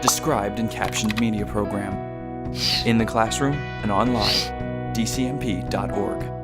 described and captioned media program. In the classroom and online, dcmp.org.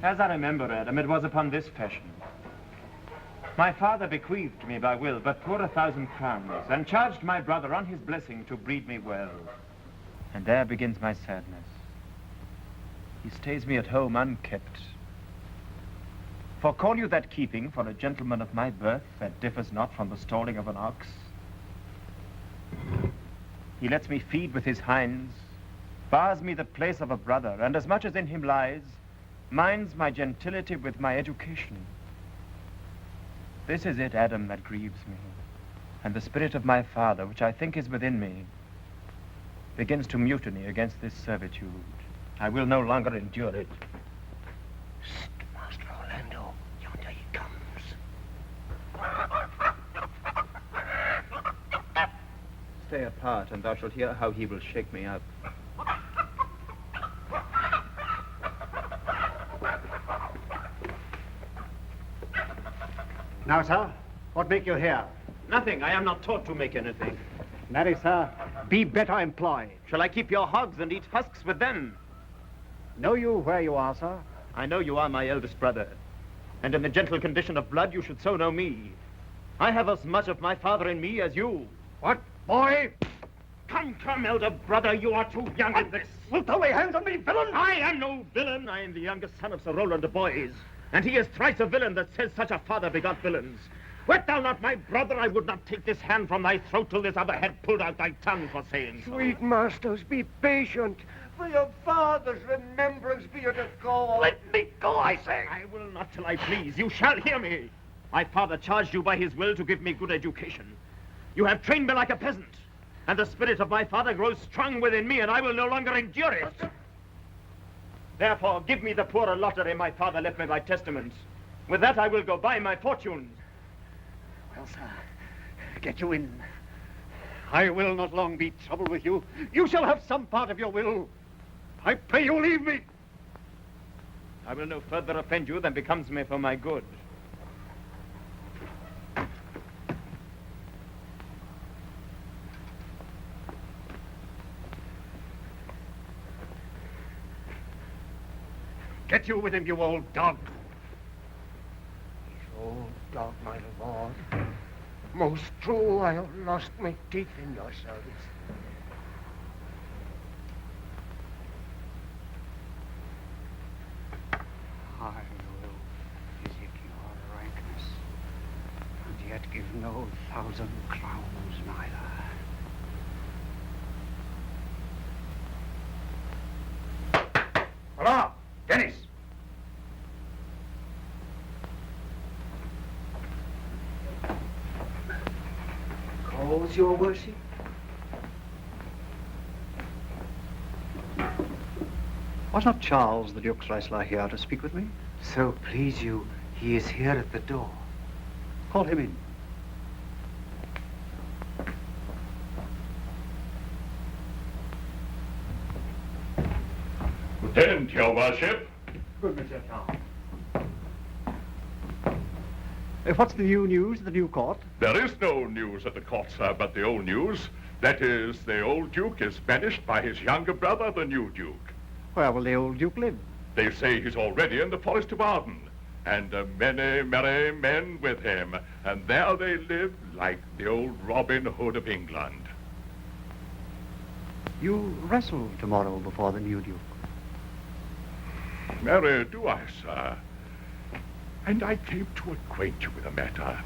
As I remember, Adam, it was upon this fashion. My father bequeathed me by will but poor 1,000 crowns, and charged my brother on his blessing to breed me well. And there begins my sadness. He stays me at home unkept. For call you that keeping for a gentleman of my birth that differs not from the stalling of an ox? He lets me feed with his hinds, bars me the place of a brother, and as much as in him lies, minds my gentility with my education. This is it, Adam, that grieves me, and the spirit of my father, which I think is within me, begins to mutiny against this servitude. I will no longer endure it. Psst, Master Orlando, yonder he comes. Stay apart, and thou shalt hear how he will shake me up. Now, sir, what make you here? Nothing. I am not taught to make anything. Marry, sir, be better employed. Shall I keep your hogs and eat husks with them? Know you where you are, sir? I know you are my eldest brother, and in the gentle condition of blood you should so know me. I have as much of my father in me as you. What, boy? Come, elder brother, you are too young in this. Wilt thou lay hands on me, villain? I am no villain. I am the youngest son of Sir Roland de Boys, and he is thrice a villain that says such a father begot villains. Wert thou not my brother, I would not take this hand from thy throat till this other had pulled out thy tongue for saying so. Sweet masters, be patient. For your father's remembrance be it at go. Let me go, I say. I will not till I please. You shall hear me. My father charged you by his will to give me good education. You have trained me like a peasant, and the spirit of my father grows strong within me, and I will no longer endure it. Therefore, give me the poor lottery my father left me by testament. With that I will go buy my fortune. Well, sir, Get you in. I will not long be troubled with you. You shall have some part of your will. I pray you leave me. I will no further offend you than becomes me for my good. Get you with him, you old dog. Old dog, my lord. Most true, I have lost my teeth in your service. I will physic your rankness, and yet give no 1,000 crowns neither. Hola, Dennis! Calls, your worship? Was not Charles, the Duke's wrestler, here to speak with me? So please you, he is here at the door. Call him in. Lieutenant, your worship. Good, Monsieur Charles. What's the new news at the new court? There is no news at the court, sir, but the old news. That is, the old Duke is banished by his younger brother, the new Duke. Where will the old Duke live? They say he's already in the Forest of Arden, and many merry men with him, and there they live like the old Robin Hood of England. You wrestle tomorrow before the new Duke. Marry, do I, sir? And I came to acquaint you with the matter.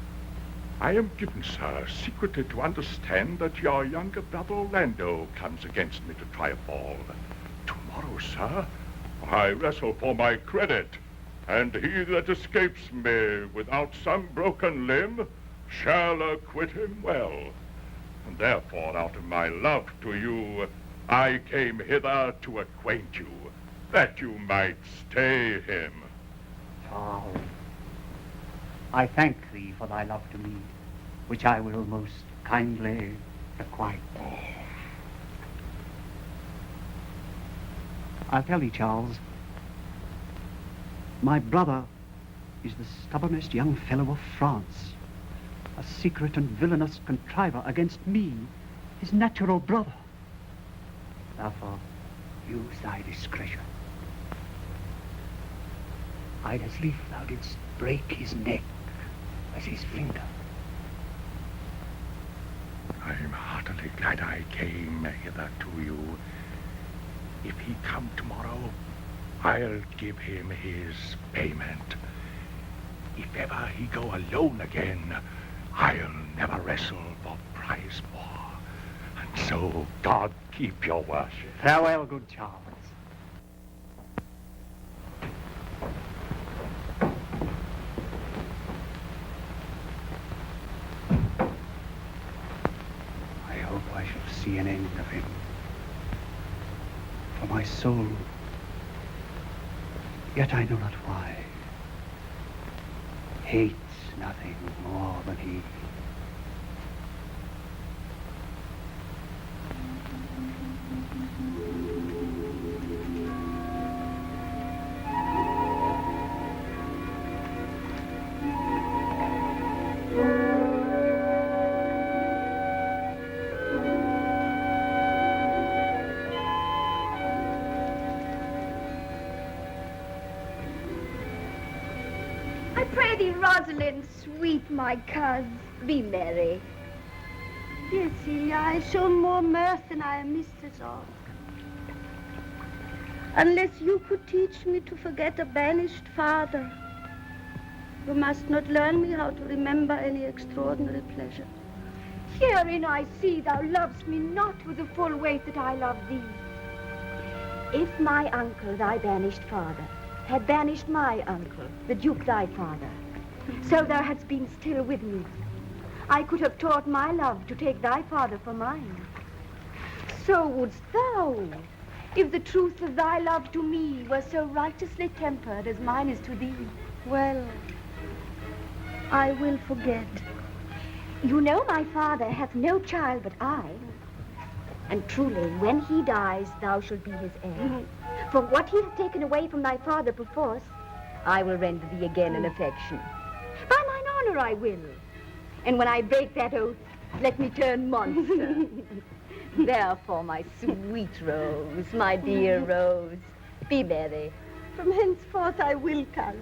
I am given, sir, secretly to understand that your younger brother Orlando comes against me to try a fall. Tomorrow, sir, I wrestle for my credit, and he that escapes me without some broken limb shall acquit him well. And therefore, out of my love to you, I came hither to acquaint you, that you might stay him. Charles, I thank thee for thy love to me, which I will most kindly requite. I'll tell thee, Charles, my brother is the stubbornest young fellow of France, a secret and villainous contriver against me, his natural brother. Therefore, use thy discretion. I'd as lief thou didst break his neck as his finger. I'm heartily glad I came hither to you. If he come tomorrow, I'll give him his payment. If ever he go alone again, I'll never wrestle for prize more. And so, God keep your worship. Farewell, good Charles. I hope I shall see an end of him. For my soul, yet I know not why, hates nothing more than he. I pray thee, Rosalind, sweet my coz, be merry. Dear Celia, I have shown more mirth than I am mistress of. Unless you could teach me to forget a banished father, you must not learn me how to remember any extraordinary pleasure. Herein I see thou lovest me not with the full weight that I love thee. If my uncle, thy banished father, had banished my uncle, the Duke thy father, so thou hadst been still with me, I could have taught my love to take thy father for mine. So wouldst thou, if the truth of thy love to me were so righteously tempered as mine is to thee. Well, I will forget. You know my father hath no child but I. And truly, when he dies, thou shalt be his heir. For what he hath taken away from thy father perforce, I will render thee again in affection. By mine honor I will. And when I break that oath, let me turn monster. Therefore, my sweet Rose, my dear Rose, be merry. From henceforth I will, Count,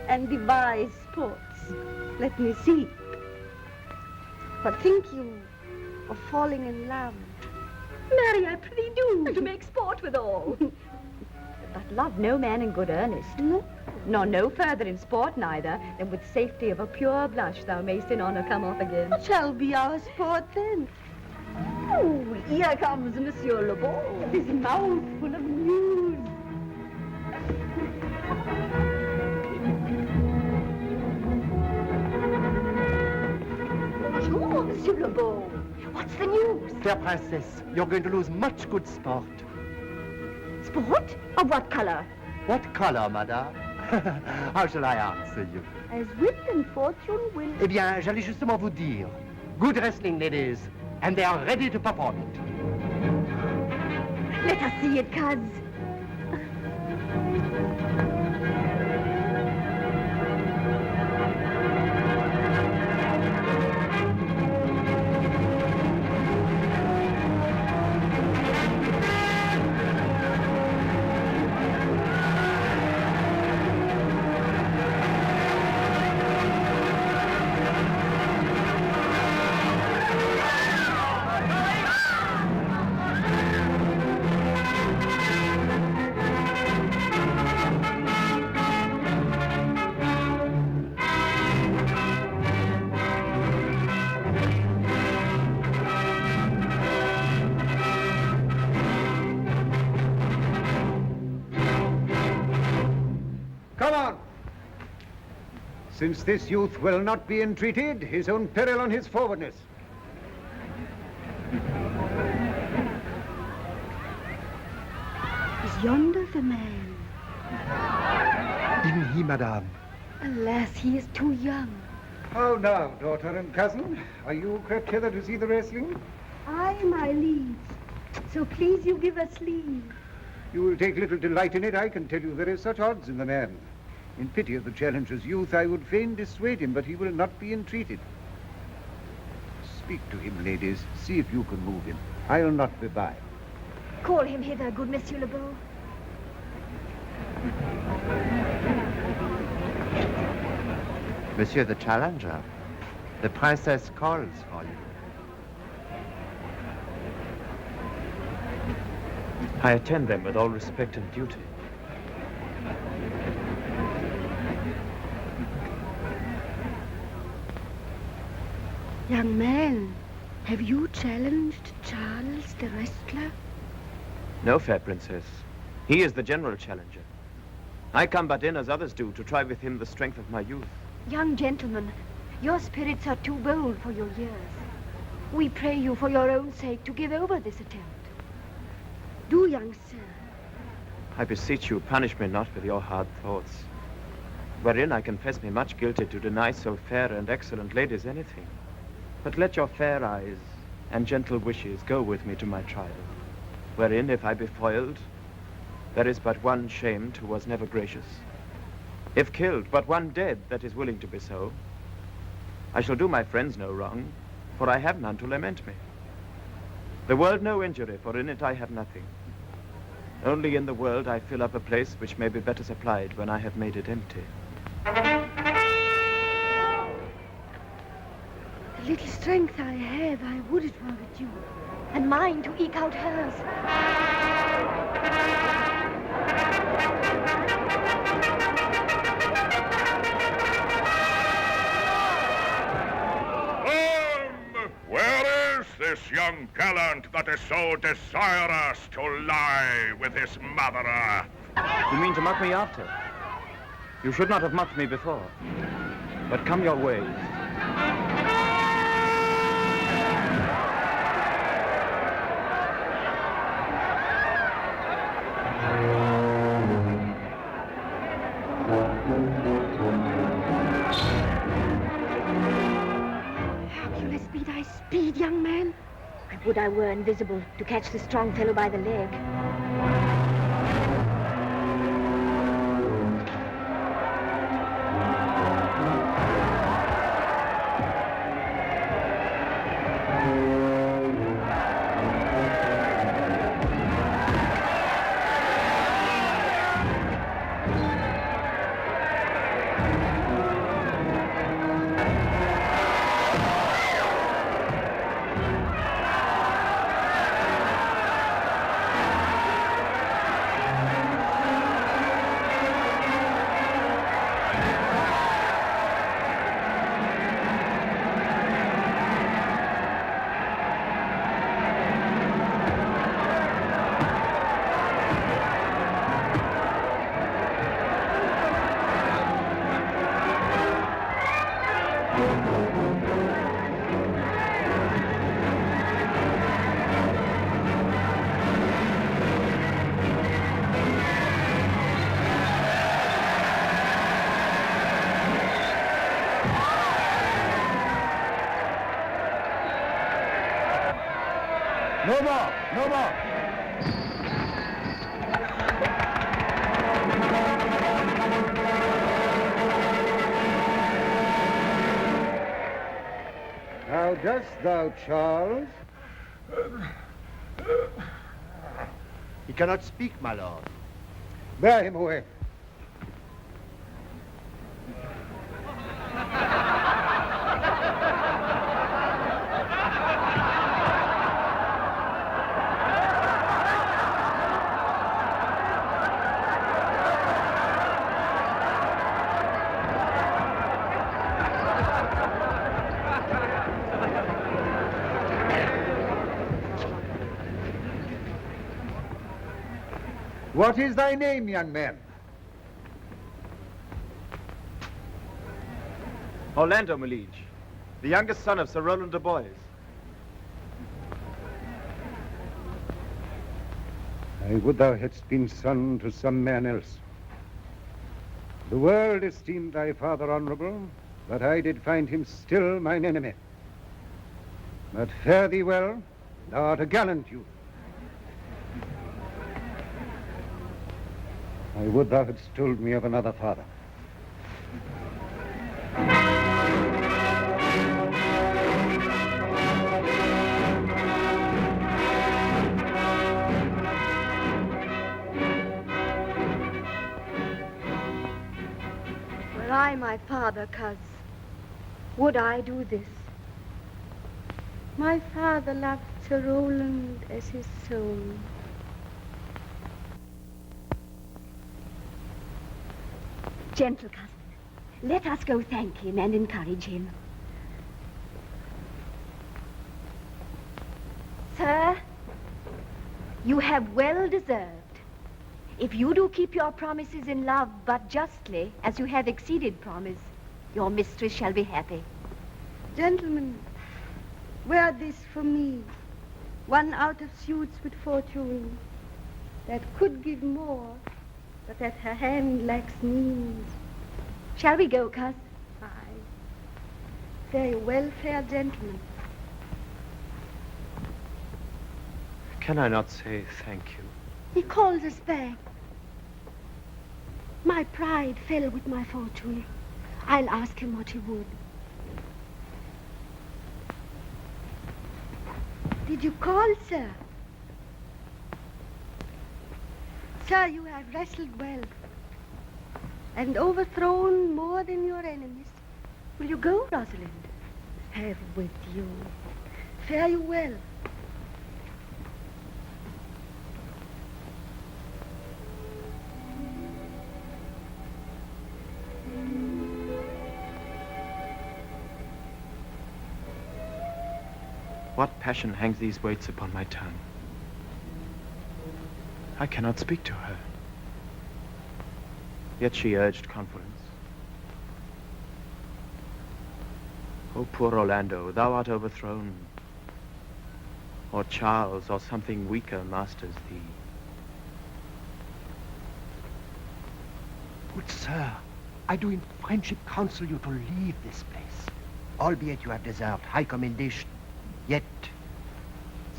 and devise sports. Let me see. What think you of falling in love? Marry, I prithee do, to make sport withal. But love no man in good earnest. No? Nor no further in sport neither, than with safety of a pure blush thou mayst in honor come off again. What shall be our sport then? Oh, here comes Monsieur Le Beau, his mouth full of news. Bonjour, Monsieur Le Beau. What's the news? Fair Princess, you're going to lose much good sport. Sport? Of what color? What color, madame? How shall I answer you? As wit and fortune will. Eh bien, j'allais justement vous dire. Good wrestling, ladies, and they are ready to perform it. Let us see it, cuz. Come on. Since this youth will not be entreated, his own peril on his forwardness. Is yonder the man? Even he, madame. Alas, he is too young. How now, daughter and cousin? Are you crept hither to see the wrestling? Aye, my liege. So please you give us leave. You will take little delight in it, I can tell you. There is such odds in the man. In pity of the challenger's youth, I would fain dissuade him, but he will not be entreated. Speak to him, ladies. See if you can move him. I'll not be by. Call him hither, good Monsieur Le Beau. Monsieur the Challenger, the princess calls for you. I attend them with all respect and duty. Young man, have you challenged Charles the wrestler? No, fair princess. He is the general challenger. I come but in as others do to try with him the strength of my youth. Young gentleman, your spirits are too bold for your years. We pray you for your own sake to give over this attempt. Do, young sir. I beseech you, punish me not with your hard thoughts, wherein I confess me much guilty to deny so fair and excellent ladies anything. But let your fair eyes and gentle wishes go with me to my trial, wherein, if I be foiled, there is but one shamed who was never gracious. If killed, but one dead that is willing to be so. I shall do my friends no wrong, for I have none to lament me. The world no injury, for in it I have nothing. Only in the world I fill up a place which may be better supplied when I have made it empty. The little strength I have, I would it were with you. And mine to eke out hers. Where is this young gallant that is so desirous to lie with his mother? You mean to mock me after? You should not have mocked me before. But come your ways. thy speed, young man? I would I were invisible to catch the strong fellow by the leg. No more! No more! How dost thou, Charles? He cannot speak, my lord. Bear him away. What is thy name, young man? Orlando, my liege, the youngest son of Sir Roland de Boys. I would thou hadst been son to some man else. The world esteemed thy father honorable, but I did find him still mine enemy. But fare thee well, thou art a gallant youth. I would thou hadst told me of another father. Were I my father, cuz, would I do this? My father loved Sir Roland as his soul. Gentle cousin, let us go thank him and encourage him. Sir, you have well deserved. If you do keep your promises in love but justly, as you have exceeded promise, your mistress shall be happy. Gentlemen, wear this for me, one out of suits with fortune, that could give more, but that her hand lacks means. Shall we go, cuz? Aye. Very well, fair gentlemen. Can I not say thank you? He calls us back. My pride fell with my fortune. I'll ask him what he would. Did you call, sir? Sir, you have wrestled well and overthrown more than your enemies. Will you go, Rosalind? Have with you. Fare you well. What passion hangs these weights upon my tongue? I cannot speak to her. Yet she urged conference. O poor Orlando, thou art overthrown. Or Charles, or something weaker masters thee. Good sir, I do in friendship counsel you to leave this place, albeit you have deserved high commendation. Yet,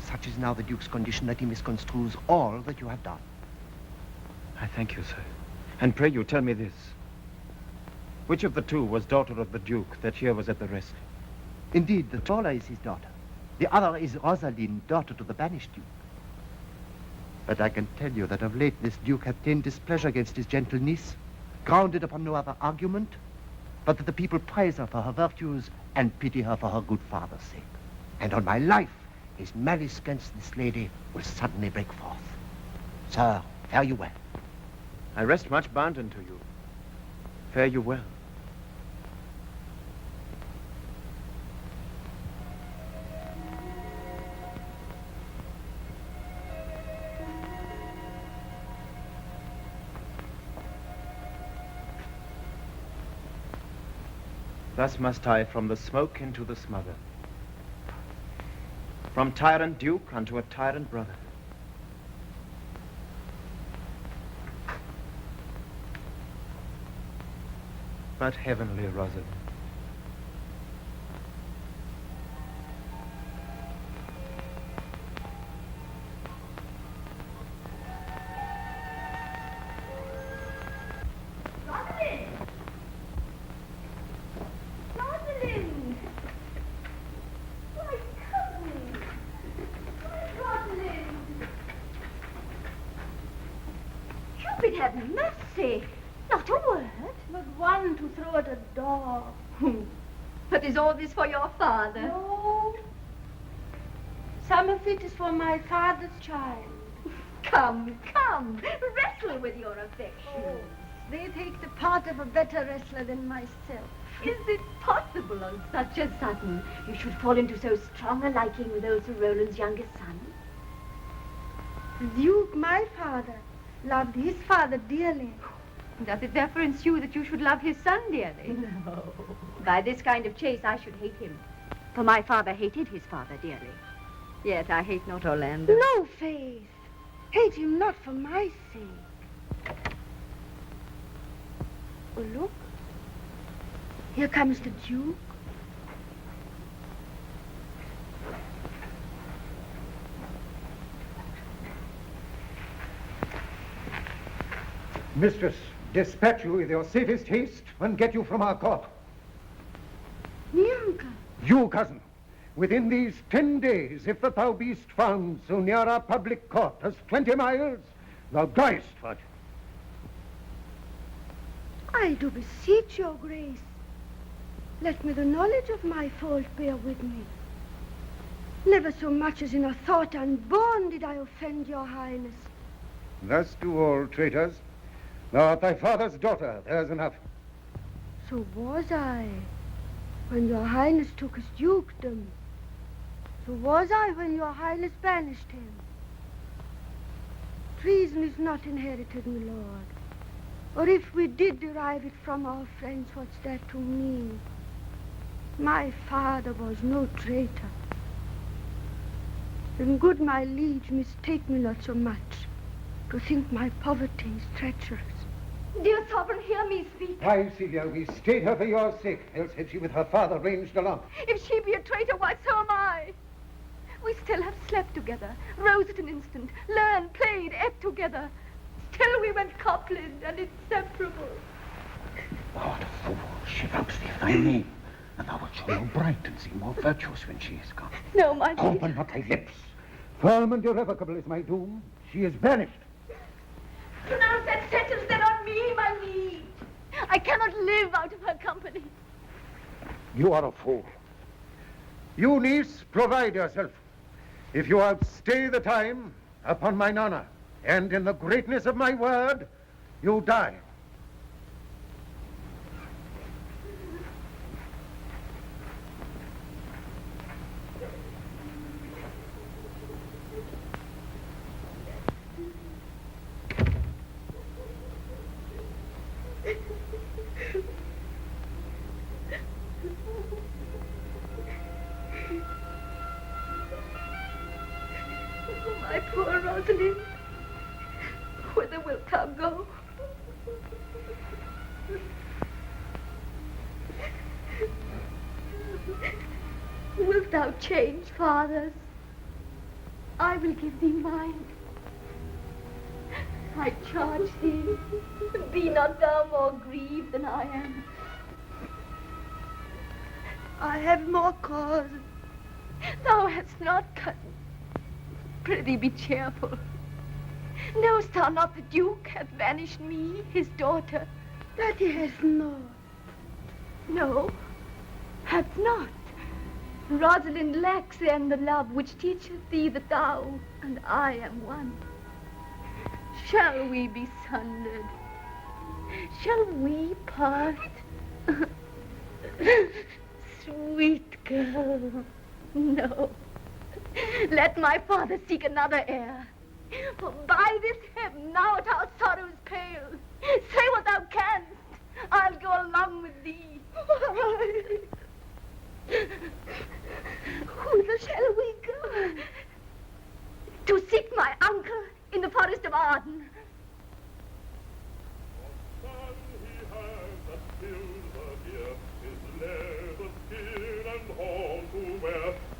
such is now the Duke's condition that he misconstrues all that you have done. I thank you, sir. And pray you, tell me this. Which of the two was daughter of the Duke that here was at the wrestling? Indeed, the taller is his daughter. The other is Rosalind, daughter to the banished Duke. But I can tell you that of late this Duke hath ta'en displeasure against his gentle niece, grounded upon no other argument, but that the people praise her for her virtues and pity her for her good father's sake. And on my life, his malice against this lady will suddenly break forth. Sir, fare you well. I rest much bounden to you. Fare you well. Thus must I from the smoke into the smother, from tyrant duke unto a tyrant brother. But heavenly Rosalind, Rosalind! My cousin! Rosalind! Cupid have mercy! Not a word. But one to throw at a dog. But is all this for your father? No. Some of it is for my father's child. Come, come, wrestle with your affection. They take the part of a better wrestler than myself. Is it possible on such a sudden you should fall into so strong a liking with old Sir Roland's youngest son? The Duke, my father, loved his father dearly. Does it therefore ensue that you should love his son dearly? No. By this kind of chase I should hate him. For my father hated his father dearly. Yet I hate not Orlando. No, Faith. Hate him not for my sake. Oh, look. Here comes the Duke. Mistress, dispatch you with your safest haste and get you from our court. Me, uncle. You, cousin, within these 10 days, if that thou beest found so near our public court as 20 miles, thou diest for it. I do beseech your grace. Let me the knowledge of my fault bear with me. Never so much as in a thought unborn did I offend your highness. Thus do all traitors. Thou art thy father's daughter, there's enough. So was I, when your highness took his dukedom. So was I when your highness banished him. Treason is not inherited, my lord. Or if we did derive it from our friends, what's that to me? My father was no traitor. And good my liege, mistake me not so much, to think my poverty is treacherous. Dear sovereign, hear me speak. Why, Celia, we stayed her for your sake, else had she with her father ranged along. If she be a traitor, why, so am I. We still have slept together, rose at an instant, learned, played, ate together. Still we went coupled and inseparable. Thou art a fool. She loves thee for thy name, and thou wilt show more bright and seem more virtuous when she is gone. No, my dear. Open not thy lips. Firm and irrevocable is my doom. She is banished. Pronounce that sentence then on me, my liege. I cannot live out of her company. You are a fool. You, niece, provide yourself. If you outstay the time, upon mine honor, and in the greatness of my word, you die. My poor Rosalind. Whither wilt thou go? Wilt thou change fathers, I will give thee mine. I charge thee, be not thou more grieved than I am. I have more cause. Thou hast not cut. Prithee be cheerful. Knowest thou not the Duke hath banished me, his daughter? That he has not. No, hath not. Rosalind lacks then the love which teacheth thee that thou and I am one. Shall we be sundered? Shall we part? Sweet girl, no. Let my father seek another heir. For by this heaven, now at our sorrows pale, say what thou canst, I'll go along with thee. Whither shall we go? To seek my uncle in the forest of Arden.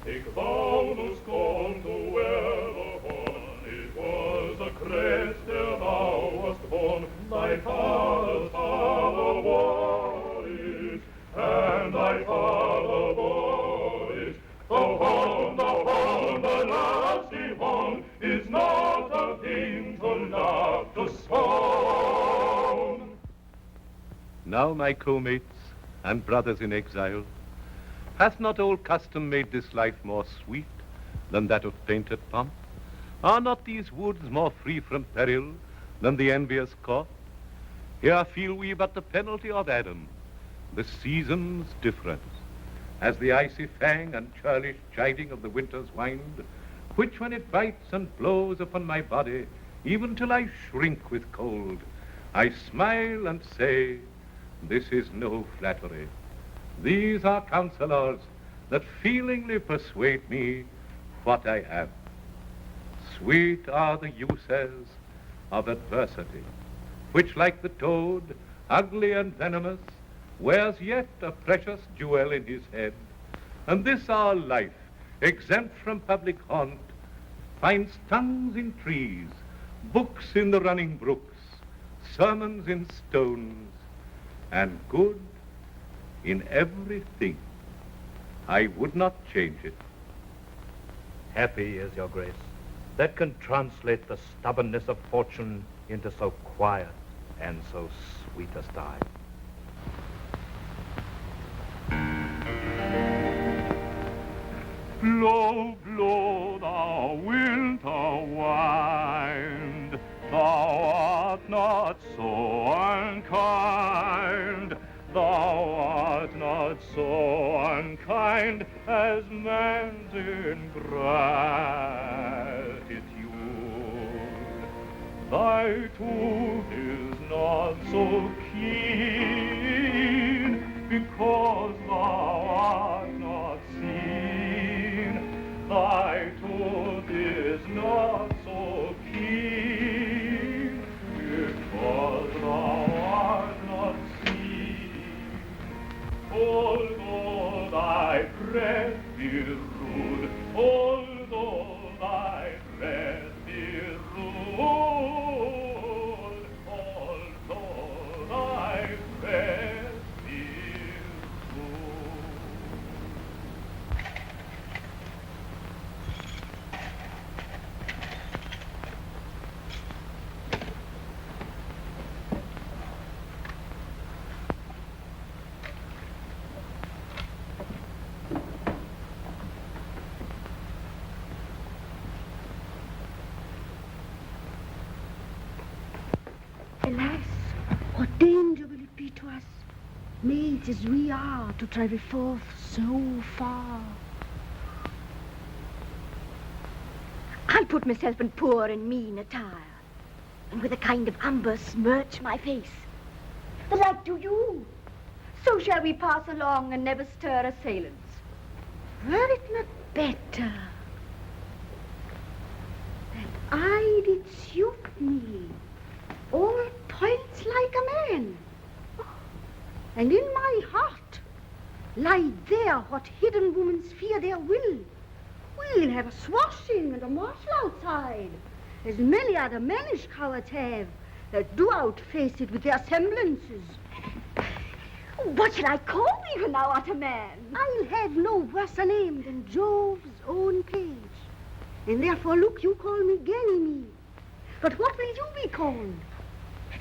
Take thou no scorn to wear the horn. It was a crest ere thou wast born. Thy father's father wore it, and thy father bore it. The horn, the lusty horn, is not a thing to laugh to scorn. Now, my co-mates and brothers in exile, hath not old custom made this life more sweet than that of painted pomp? Are not these woods more free from peril than the envious court? Here feel we but the penalty of Adam, the season's difference, as the icy fang and churlish chiding of the winter's wind, which when it bites and blows upon my body, even till I shrink with cold, I smile and say, this is no flattery. These are counselors that feelingly persuade me what I am. Sweet are the uses of adversity, which like the toad, ugly and venomous, wears yet a precious jewel in his head. And this our life, exempt from public haunt, finds tongues in trees, books in the running brooks, sermons in stones, and good in everything. I would not change it. Happy is your grace that can translate the stubbornness of fortune into so quiet and so sweet a style. Blow, blow, thou winter wind, thou art not so unkind. Thou art not so unkind as man's ingratitude. Thy tooth is not so keen because thou art not seen. Thy tooth is not so keen because thou art not seen. Although thy breath be rude, although thy breath be rude, although thy breath be rude. Alas, what danger will it be to us, maids as we are, to travel forth so far? I'll put myself in poor and mean attire, and with a kind of umber smirch my face. The like do you. So shall we pass along and never stir assailants. Were it not better that I did suit me all points like a man, and in my heart Lie there, what hidden woman's fear their will. We'll have a swashing and a marshal outside, as many other mannish cowards have, that do outface it with their semblances. What shall I call thee, who now art a man? I'll have no worse a name than Jove's own page. And therefore, look, you call me Ganymede. But what will you be called?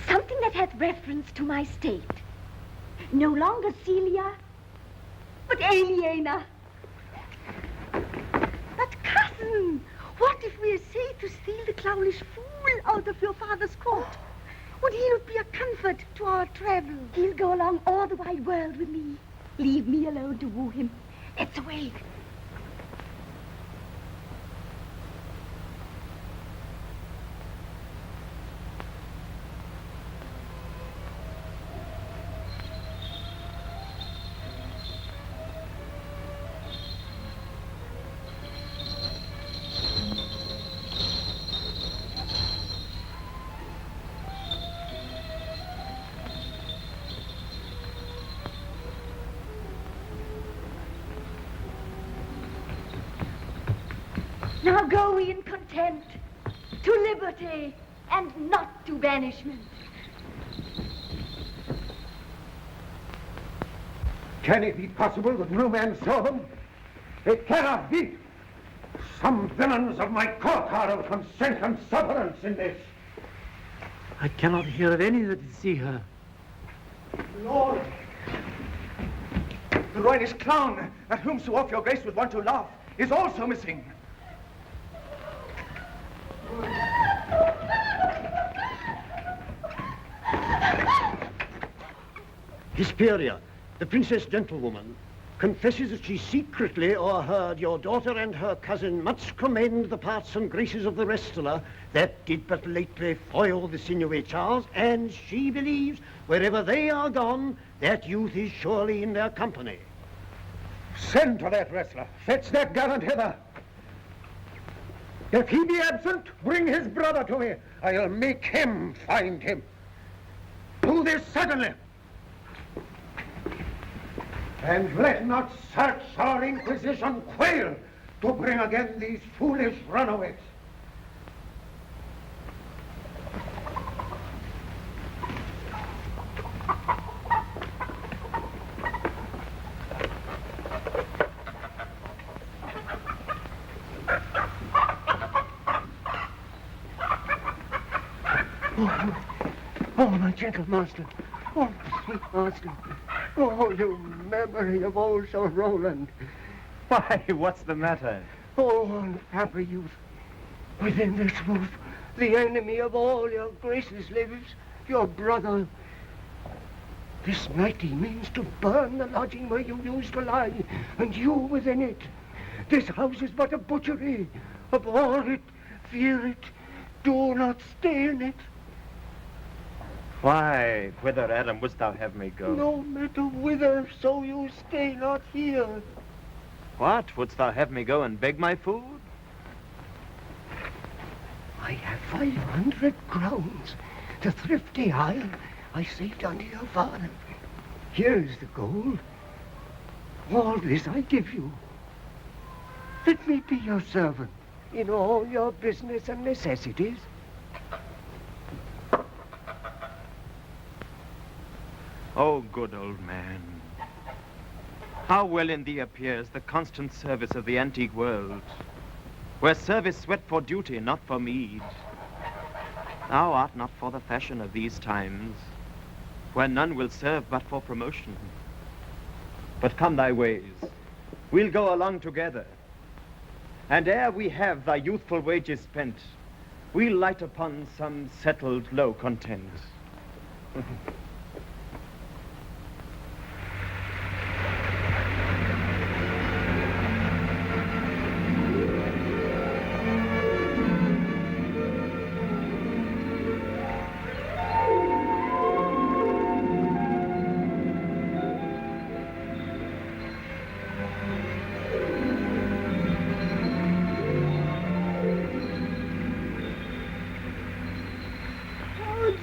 Something that hath reference to my state. No longer Celia, but Aliena. But cousin, what if we essay to steal the clownish fool out of your father's court? Would he not be a comfort to our travel? He'll go along all the wide world with me. Leave me alone to woo him. Let's away. Now go we in content to liberty and not to banishment. Can it be possible that no man saw them? It cannot be. Some villains of my court are of consent and sufferance in this. I cannot hear of any that did see her. Lord, the ruinous clown, at whom so oft your grace would want to laugh, is also missing. Hesperia, the princess gentlewoman, confesses that she secretly o'erheard your daughter and her cousin much commend the parts and graces of the wrestler that did but lately foil the sinewy Charles, and she believes wherever they are gone, that youth is surely in their company. Send to that wrestler. Fetch that gallant hither. If he be absent, bring his brother to me. I'll make him find him. Do this suddenly. And let not search or inquisition quail to bring again these foolish runaways. Oh, my gentle master. Oh, sweet master. Oh, you memory of old Sir Roland. Why, what's the matter? Oh, unhappy youth. Within this roof, the enemy of all your graces lives, your brother. This night he means to burn the lodging where you used to lie, and you within it. This house is but a butchery. Abhor it, fear it, do not stay in it. Why, whither, Adam, wouldst thou have me go? No matter whither, so you stay not here. What, wouldst thou have me go and beg my food? I have 500 crowns, the thrifty isle I saved unto your father. Here's the gold. All this I give you. Let me be your servant in all your business and necessities. Oh, good old man. How well in thee appears the constant service of the antique world, where service sweat for duty, not for meed. Thou art not for the fashion of these times, where none will serve but for promotion. But come thy ways, we'll go along together, and ere we have thy youthful wages spent, we'll light upon some settled low content.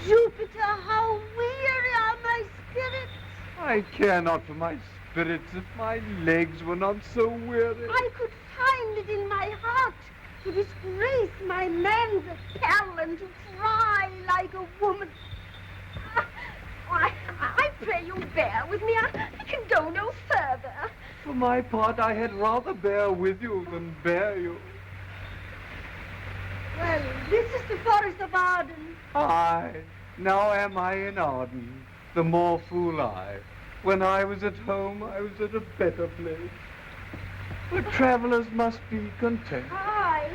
Jupiter, how weary are my spirits. I care not for my spirits if my legs were not so weary. I could find it in my heart to disgrace my man's apparel and to cry like a woman. I pray you bear with me. I can go no further. For my part, I had rather bear with you than bear you. Well, this is the forest of Arden. Aye, now am I in Arden, the more fool I. When I was at home, I was at a better place. But travelers must be content. Aye.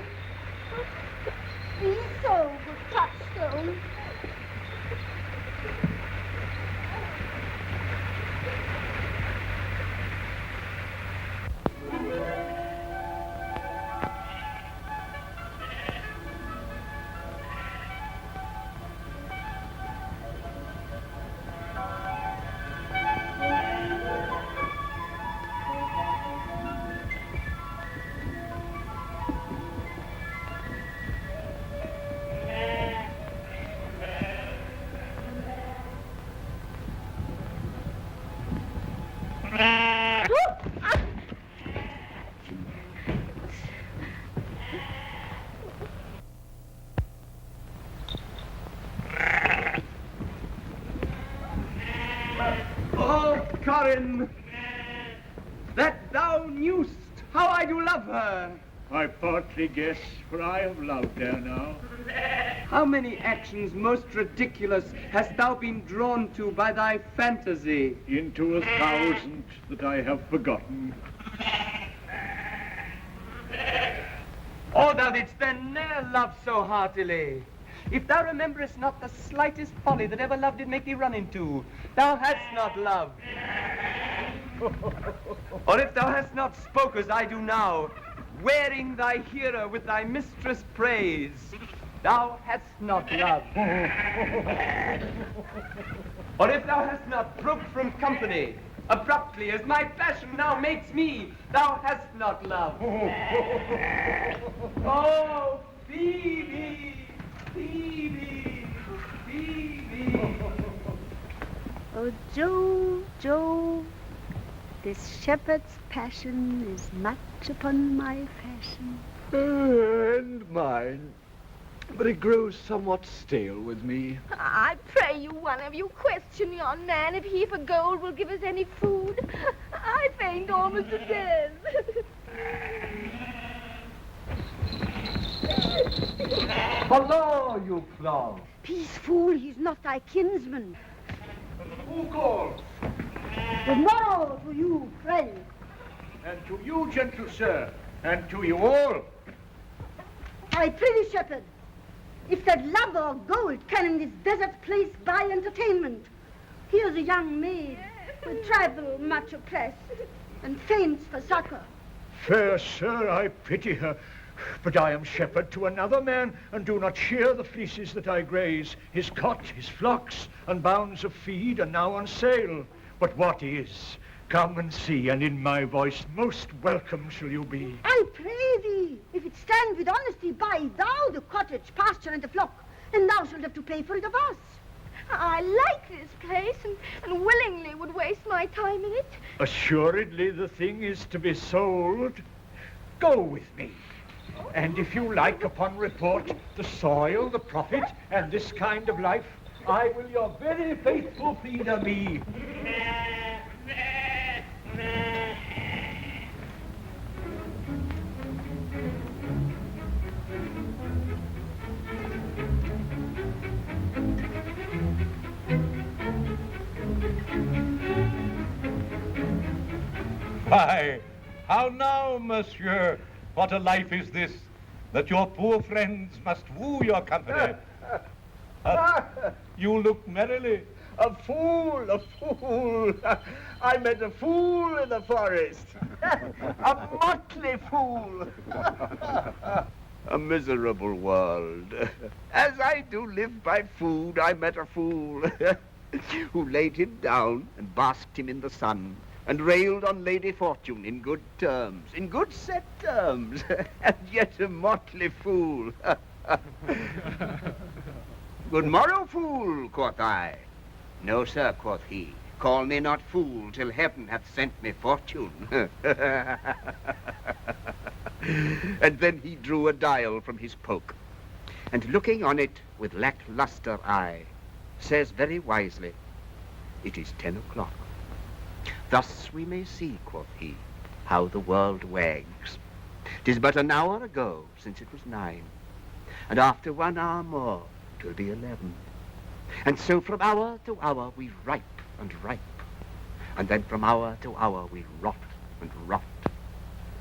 Be so, good Touchstone. Oh, Corin, that thou knewst how I do love her. I partly guess, for I have loved her now. How many actions most ridiculous hast thou been drawn to by thy fantasy? Into 1,000 that I have forgotten. Oh, thou didst then ne'er love so heartily. If thou rememberest not the slightest folly that ever love did make thee run into, thou hadst not loved. Or if thou hast not spoke as I do now, wearing thy hearer with thy mistress' praise, thou hast not loved. Or if thou hast not broke from company, abruptly as my passion now makes me, thou hast not loved. Oh, Phoebe, Phoebe, Phoebe. Oh, Joe, this shepherd's passion is much upon my fashion. And mine. But it grows somewhat stale with me. I pray you, one of you, question yon man if he for gold will give us any food. I faint almost to death. Hello, you clown. Peace, fool, he's not thy kinsman. Who calls? Good morrow to you, friend. And to you, gentle sir, and to you all. I prithee, shepherd, if that love or gold can in this desert place buy entertainment, here's a young maid with tribal much oppressed and faints for succor. Fair sir, I pity her. But I am shepherd to another man, and do not shear the fleeces that I graze. His cot, his flocks, and bounds of feed are now on sale. But what is? Come and see, and in my voice most welcome shall you be. I pray thee, if it stand with honesty, buy thou the cottage, pasture, and the flock, and thou shalt have to pay for it of us. I like this place and willingly would waste my time in it. Assuredly the thing is to be sold. Go with me. And if you like, upon report, the soil, the profit, and this kind of life, I will your very faithful feeder be. Why, how now, monsieur? What a life is this, that your poor friends must woo your company. You look merrily. A fool, a fool. I met a fool in the forest. A motley fool. A miserable world. As I do live by food, I met a fool who laid him down and basked him in the sun and railed on Lady Fortune in good terms, in good set terms, and yet a motley fool. Good morrow, fool, quoth I. No, sir, quoth he. Call me not fool till heaven hath sent me fortune. And then he drew a dial from his poke, and looking on it with lackluster eye, says very wisely, it is 10 o'clock. Thus we may see, quoth he, how the world wags. 'Tis but an hour ago since it was 9, and after 1 hour more 'twill be 11. And so from hour to hour we ripe and ripe, and then from hour to hour we rot and rot,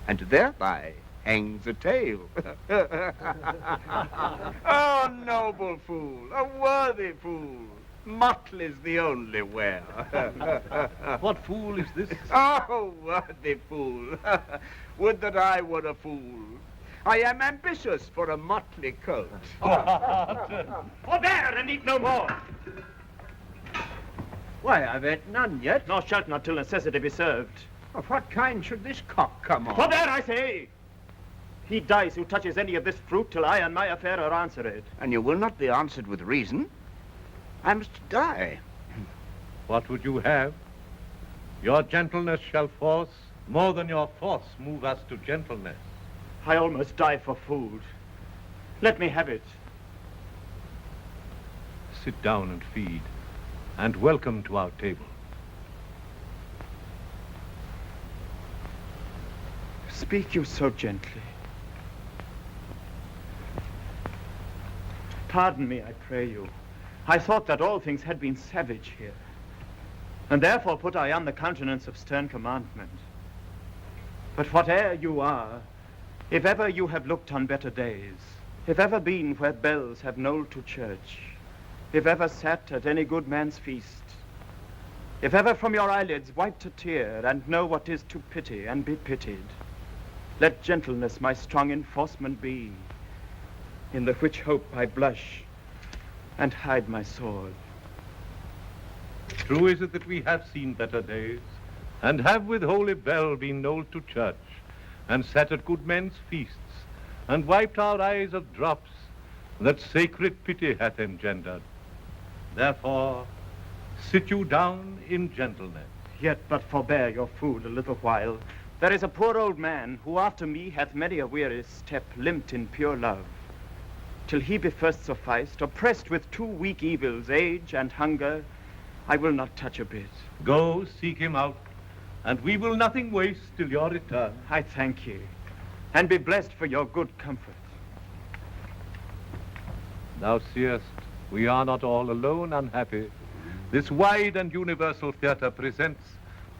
and thereby hangs a tale. Oh, noble fool, a worthy fool, Motley's the only wear. What fool is this? Oh, worthy fool, would that I were a fool. I am ambitious for a motley coat. Forbear and eat no more. Why, I've ate none yet. Nor shalt not till necessity be served. Of what kind should this cock come on? Forbear, I say! He dies who touches any of this fruit till I and my affair are answered. And you will not be answered with reason. I must die. What would you have? Your gentleness shall force, more than your force move us to gentleness. I almost die for food. Let me have it. Sit down and feed, and welcome to our table. Speak you so gently. Pardon me, I pray you. I thought that all things had been savage here, and therefore put I on the countenance of stern commandment. But whate'er you are, if ever you have looked on better days, if ever been where bells have knolled to church, if ever sat at any good man's feast, if ever from your eyelids wiped a tear and know what is to pity and be pitied, let gentleness my strong enforcement be, in the which hope I blush and hide my sword. True is it that we have seen better days, and have with holy bell been knolled to church, and sat at good men's feasts, and wiped our eyes of drops that sacred pity hath engendered. Therefore, sit you down in gentleness. Yet but forbear your food a little while. There is a poor old man who after me hath many a weary step limped in pure love, till he be first sufficed, oppressed with 2 weak evils, age and hunger, I will not touch a bit. Go, seek him out, and we will nothing waste till your return. I thank ye, and be blessed for your good comfort. Thou seest, we are not all alone unhappy. This wide and universal theatre presents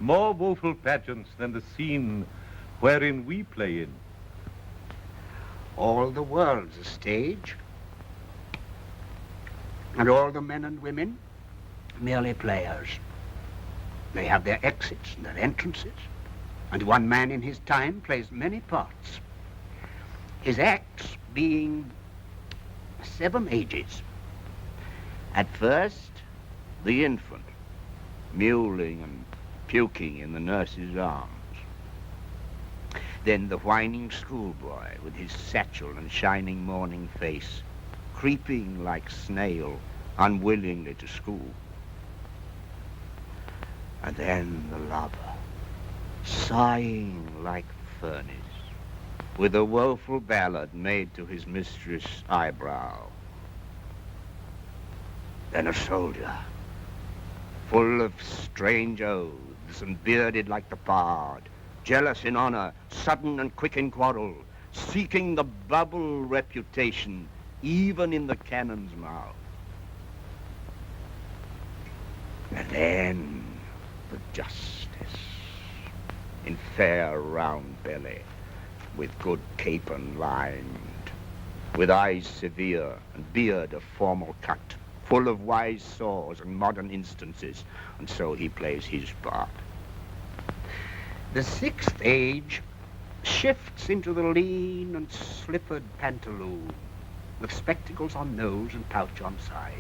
more woeful pageants than the scene wherein we play in. All the world's a stage, and all the men and women merely players. They have their exits and their entrances, and one man in his time plays many parts, his acts being 7 ages. At first, the infant, mewling and puking in the nurse's arms. Then the whining schoolboy with his satchel and shining morning face, creeping like snail, unwillingly to school. And then the lover, sighing like furnace, with a woeful ballad made to his mistress' eyebrow. Then a soldier, full of strange oaths and bearded like the bard, jealous in honor, sudden and quick in quarrel, seeking the bubble reputation even in the cannon's mouth. And then the justice, in fair round belly, with good capon lined, with eyes severe and beard of formal cut, full of wise saws and modern instances, and so he plays his part. The 6th age shifts into the lean and slippered pantaloon, with spectacles on nose and pouch on side,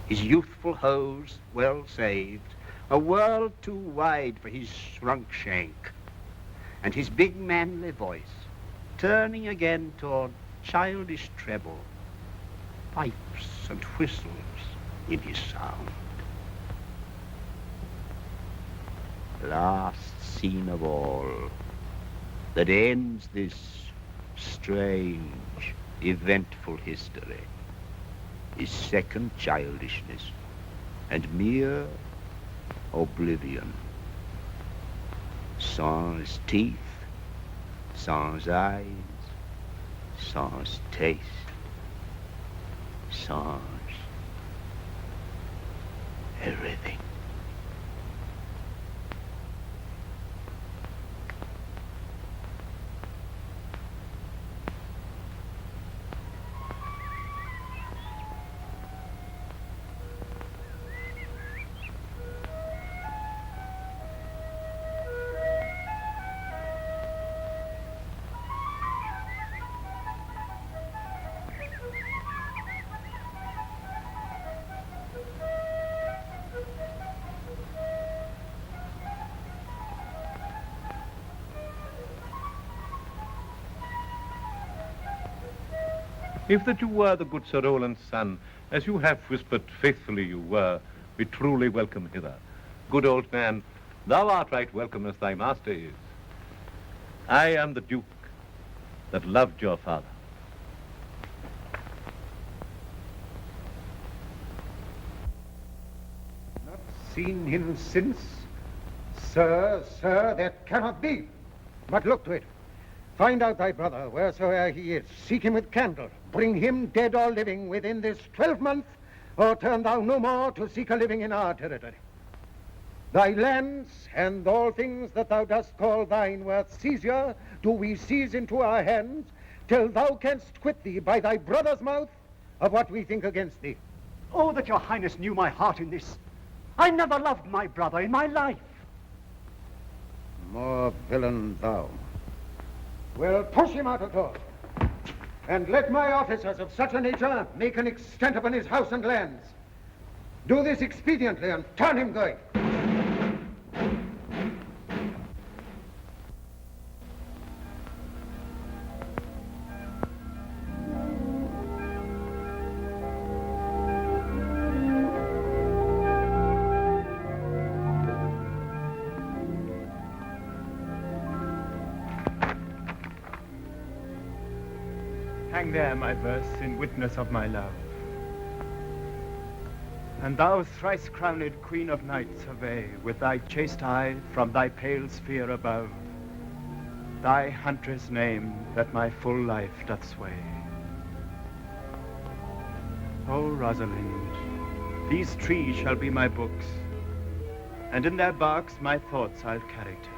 his youthful hose well saved, a world too wide for his shrunk shank, and his big manly voice turning again toward childish treble, pipes and whistles in his sound. last scene of all, that ends this strange, eventful history, is second childishness and mere oblivion. Sans teeth, sans eyes, sans taste, sans everything. If that you were the good Sir Roland's son, as you have whispered faithfully you were, be truly welcome hither. Good old man, thou art right welcome as thy master is. I am the Duke that loved your father. Not seen him since? Sir, that cannot be. But look to it. Find out thy brother, wheresoe'er he is. Seek him with candle. Bring him, dead or living, within this 12 month, or turn thou no more to seek a living in our territory. Thy lands and all things that thou dost call thine worth seizure, do we seize into our hands, till thou canst quit thee by thy brother's mouth of what we think against thee. Oh, that your highness knew my heart in this. I never loved my brother in my life. More villain thou. Well, push him out of doors. And let my officers of such a nature make an extent upon his house and lands. Do this expediently and turn him going. Hang there my verse in witness of my love. And thou thrice-crowned queen of night survey with thy chaste eye from thy pale sphere above thy huntress name that my full life doth sway. O Rosalind, these trees shall be my books, and in their barks my thoughts I'll character,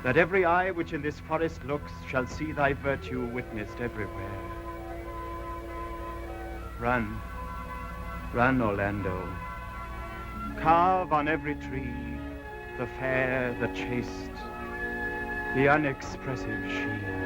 that every eye which in this forest looks shall see thy virtue witnessed everywhere. Run, run, Orlando. Carve on every tree the fair, the chaste, the unexpressive sheen.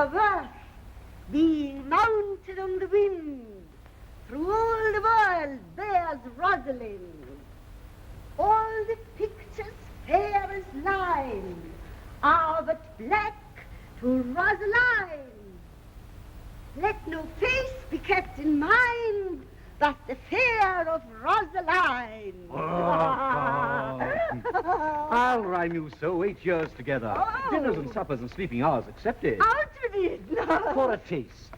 of earth, being mounted on the wind, through all the world bears Rosalind. All the pictures fair as line are but black to Rosaline. Let no face be kept in mind but the fair of Rosaline. I'll rhyme you so 8 years together. Oh. Dinners and suppers and sleeping hours accepted. Out with it! For a taste.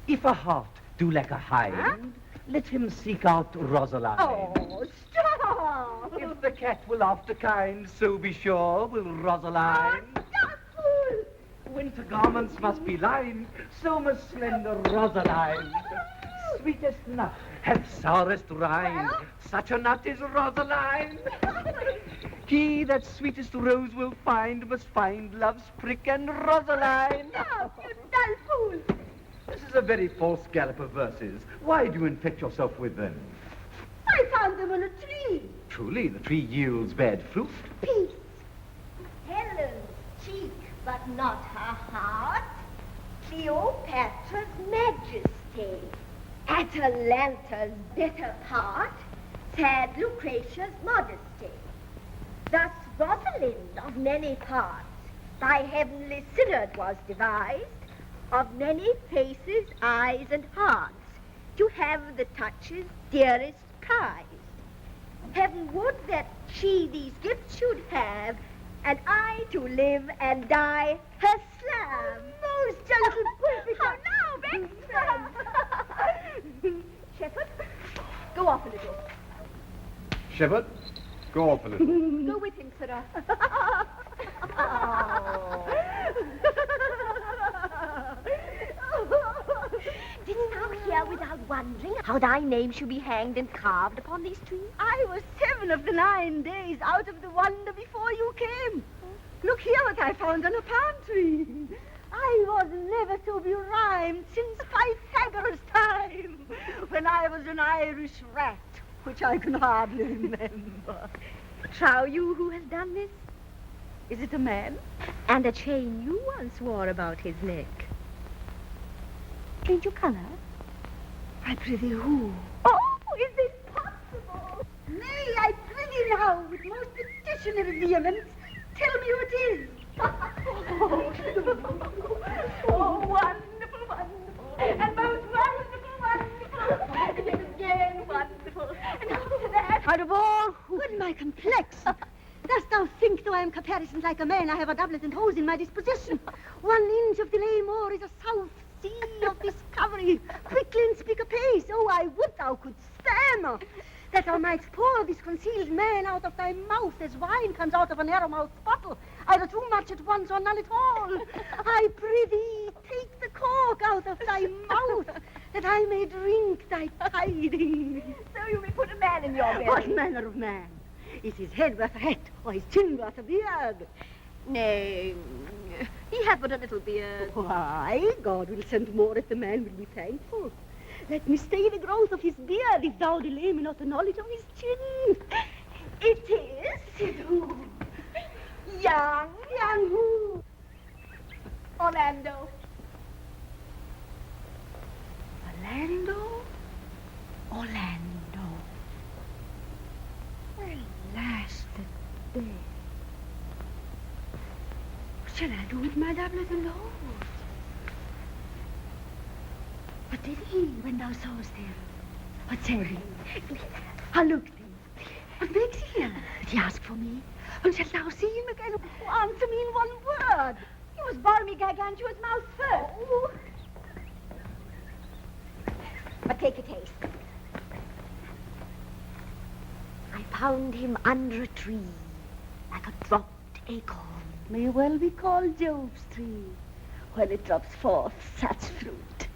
If a heart do lack a hind, let him seek out Rosaline. Oh, stop! If the cat will after kind, so be sure will Rosaline. Fool! Winter garments must be lined, so must slender Rosaline. Sweetest nut hath sourest rind, such a nut is Rosaline. He that sweetest rose will find must find love's prick and Rosaline. Stop, you dull fool! This is a very false gallop of verses. Why do you infect yourself with them? I found them on a tree. Truly, the tree yields bad fruit. Peace. Helen's cheek, but not her heart. Cleopatra's majesty. Atalanta's better part. Sad Lucretia's modesty. Thus Rosalind of many parts by heavenly Cyril was devised, of many faces, eyes, and hearts, to have the touches dearest prized. Heaven would that she these gifts should have, and I to live and die her slave. Most gentle Pulpita. How now, Bex? Shepherd, go off a little. Shepherd, go off a little. Go with him, Sirrah. Didn't thou hear without wondering how thy name should be hanged and carved upon these trees? I was 7 of the 9 days out of the wonder before you came. Look here what I found on a palm tree. I was never so berhymed since Pythagoras' time, when I was an Irish rat, which I can hardly remember. Trow you who has done this? Is it a man? And a chain you once wore about his neck. Change your color? I prithee who? Oh, is this possible? Nay, I prithee now, with most petitionary vehemence, tell me who it is. Oh, wonderful, wonderful, and most wonderful, wonderful, and yet again wonderful, and after that... Out of all, good my complexion. Dost thou think, though I am caparisoned like a man, I have a doublet and hose in my disposition? 1 inch of delay more is a south sea of discovery. Quickly and speak apace. Oh, I would thou couldst stammer, that thou mightst pour this concealed man out of thy mouth as wine comes out of a narrow-mouthed bottle, either too much at once or none at all. I prithee, take the cork out of thy mouth, that I may drink thy tidings. So you may put a man in your belly. What manner of man? Is his head worth a hat, or his chin worth a beard? Nay, he hath but a little beard. Why, God will send more if the man will be thankful. Let me stay the growth of his beard, if thou delay me not the knowledge of his chin. It is who? Young who? Orlando. Orlando. Alas, the day. What shall I do with my doublet and hose? What did he when thou sawest him? What said he? How looked he? What makes he here? Did he ask for me? And shalt thou see him again? Answer me in 1 word. He was balmy gargantua's mouth first. Oh. But take a taste. I found him under a tree, like a dropped acorn. May well be called Jove's tree, when it drops forth such fruit.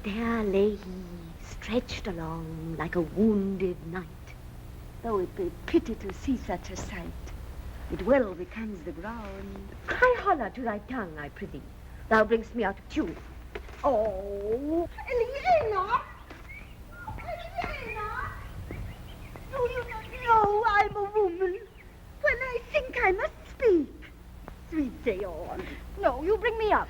There lay he, stretched along like a wounded knight. Though it be pity to see such a sight, it well becomes the ground. Cry holler to thy tongue, I prithee. Thou bring'st me out of tune. Oh, Elena! Elena! Do you not know I'm a woman? When I think I must speak. Sweet, say on. No, you bring me up.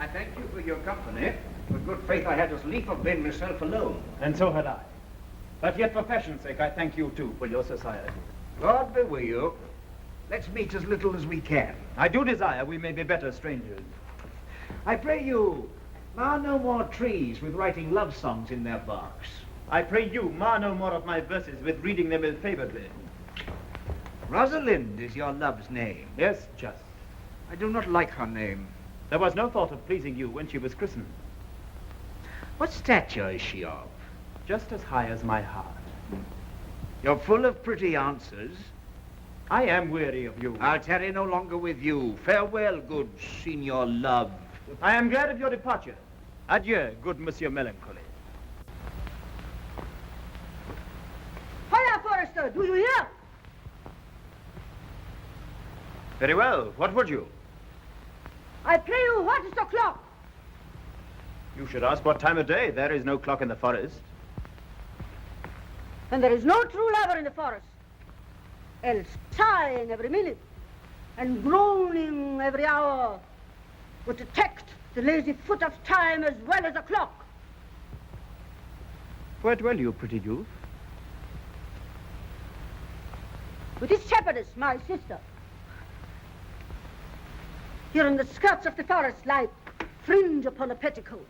I thank you for your company. For good faith, I had as lief have been myself alone. And so had I. But yet for fashion's sake, I thank you too for your society. God be with you. Let's meet as little as we can. I do desire we may be better strangers. I pray you, mar no more trees with writing love songs in their barks. I pray you, mar no more of my verses with reading them ill-favoredly. Rosalind is your love's name. Yes, just. I do not like her name. There was no thought of pleasing you when she was christened. What stature is she of? Just as high as my heart. You're full of pretty answers. I am weary of you. I'll tarry no longer with you. Farewell, good Signor Love. I am glad of your departure. Adieu, good Monsieur Melancholy. Hiya, Forrester, do you hear? Very well. What would you? I pray you, what is the clock? You should ask what time of day. There is no clock in the forest. And there is no true lover in the forest, else sighing every minute and groaning every hour would detect the lazy foot of time as well as the clock. Where dwell you, pretty youth? With this shepherdess, my sister. Here in the skirts of the forest, like fringe upon a petticoat.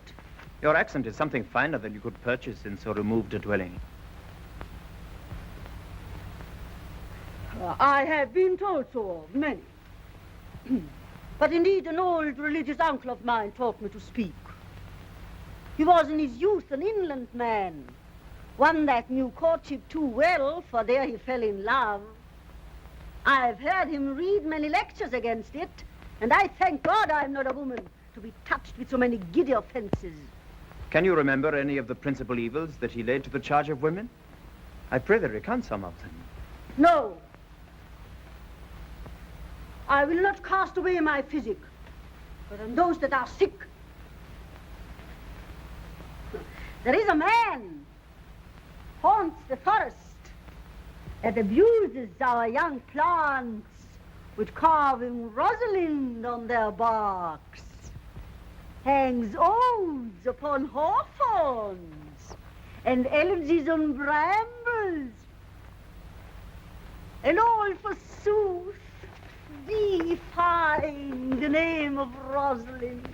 Your accent is something finer than you could purchase in so removed a dwelling. I have been told so of many. But indeed, an old religious uncle of mine taught me to speak. He was in his youth an inland man, one that knew courtship too well, for there he fell in love. I've heard him read many lectures against it, and I thank God I'm not a woman to be touched with so many giddy offenses. Can you remember any of the principal evils that he laid to the charge of women? I pray thee recount some of them. No. I will not cast away my physic, but on those that are sick. There is a man haunts the forest that abuses our young plants with carving Rosalind on their barks, hangs odes upon hawthorns and elegies on brambles, and all forsooth defying the name of Rosalind.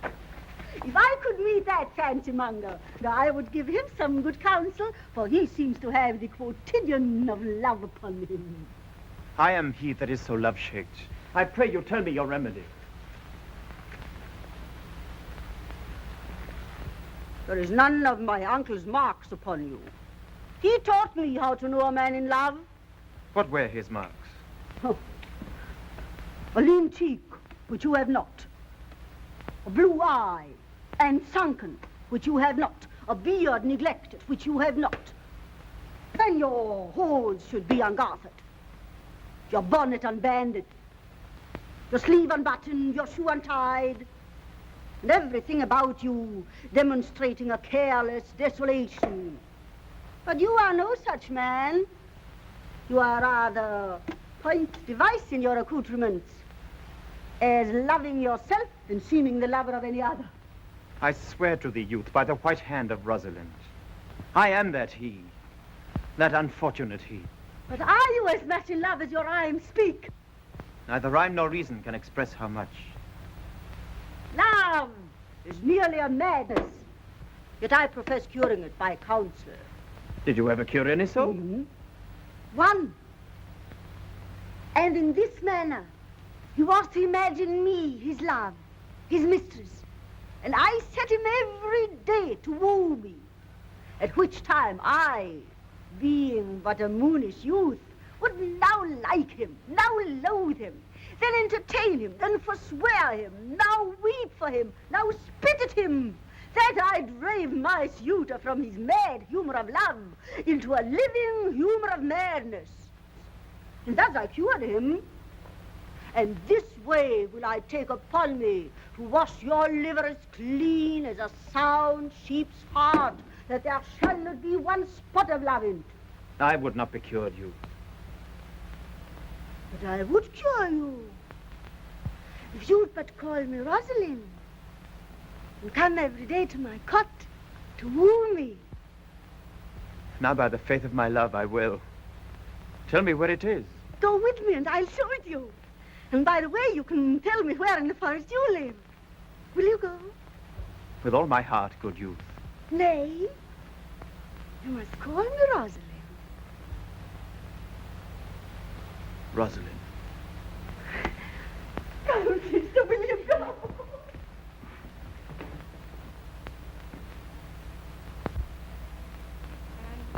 If I could meet that fancy monger, I would give him some good counsel, for he seems to have the quotidian of love upon him. I am he that is so love-shaked. I pray you tell me your remedy. There is none of my uncle's marks upon you. He taught me how to know a man in love. What were his marks? A lean cheek, which you have not. A blue eye, and sunken, which you have not. A beard neglected, which you have not. Then your hose should be ungartered, your bonnet unbanded, your sleeve unbuttoned, your shoe untied, and everything about you demonstrating a careless desolation. But you are no such man. You are rather point device in your accoutrements, as loving yourself and seeming the lover of any other. I swear to thee, youth, by the white hand of Rosalind, I am that he, that unfortunate he. But are you as much in love as your rhymes speak? Neither rhyme nor reason can express how much. Love is merely a madness, yet I profess curing it by counsel. Did you ever cure any soul? Mm-hmm. One. And in this manner, he was to imagine me, his love, his mistress, and I set him every day to woo me, at which time I, being but a moonish youth, would now like him, now loathe him, then entertain him, then forswear him, now weep for him, now spit at him, that I drave my suitor from his mad humor of love into a living humor of madness. And thus I cured him. And this way will I take upon me to wash your liver as clean as a sound sheep's heart, that there shall not be one spot of love in it. I would not be cured, you. But I would cure you, if you'd but call me Rosalind. and come every day to my cot to woo me. Now, by the faith of my love, I will. Tell me where it is. Go with me and I'll show it you. And by the way, you can tell me where in the forest you live. Will you go? With all my heart, good youth. Nay, you must call me Rosalind. Rosalind. Come, sister, will you go?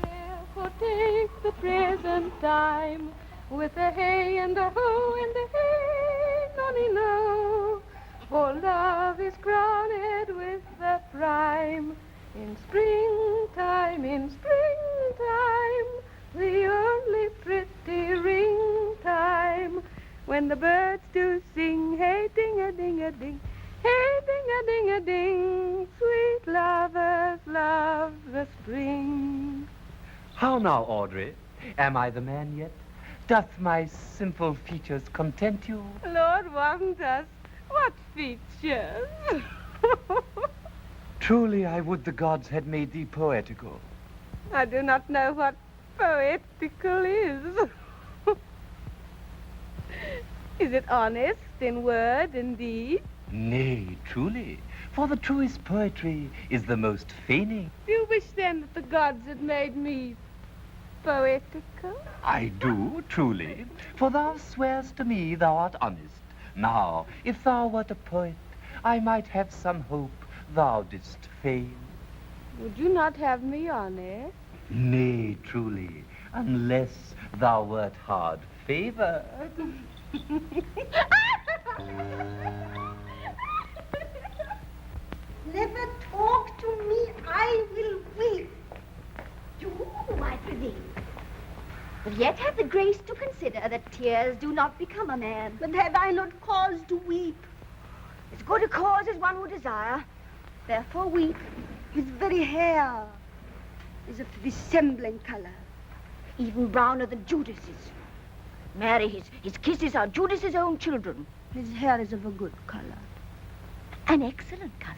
Therefore take the present time with the hay and the hoe and the hay, nonny no. For love is crowned with the prime. In springtime, the only pretty ring time, when the birds do sing, hey ding-a-ding-a-ding, hey ding-a-ding-a-ding, sweet lovers love the spring. How now, Audrey? Am I the man yet? Doth my simple features content you? Lord want us, what features? Truly, I would the gods had made thee poetical. I do not know what poetical is. Is it honest in word and deed? Nay, truly, for the truest poetry is the most feigning. Do you wish then that the gods had made me poetical? I do, truly, for thou swearest to me thou art honest. Now, if thou wert a poet, I might have some hope thou didst fail. Would you not have me honest? Nay, truly, unless thou wert hard favored. Never talk to me, I will weep. You, I prithee. But yet have the grace to consider that tears do not become a man. But have I not cause to weep? As good a cause as one would desire. Therefore weep. His very hair is of the dissembling color. Even browner than Judas's. Mary, his kisses are Judas's own children. His hair is of a good color. An excellent color.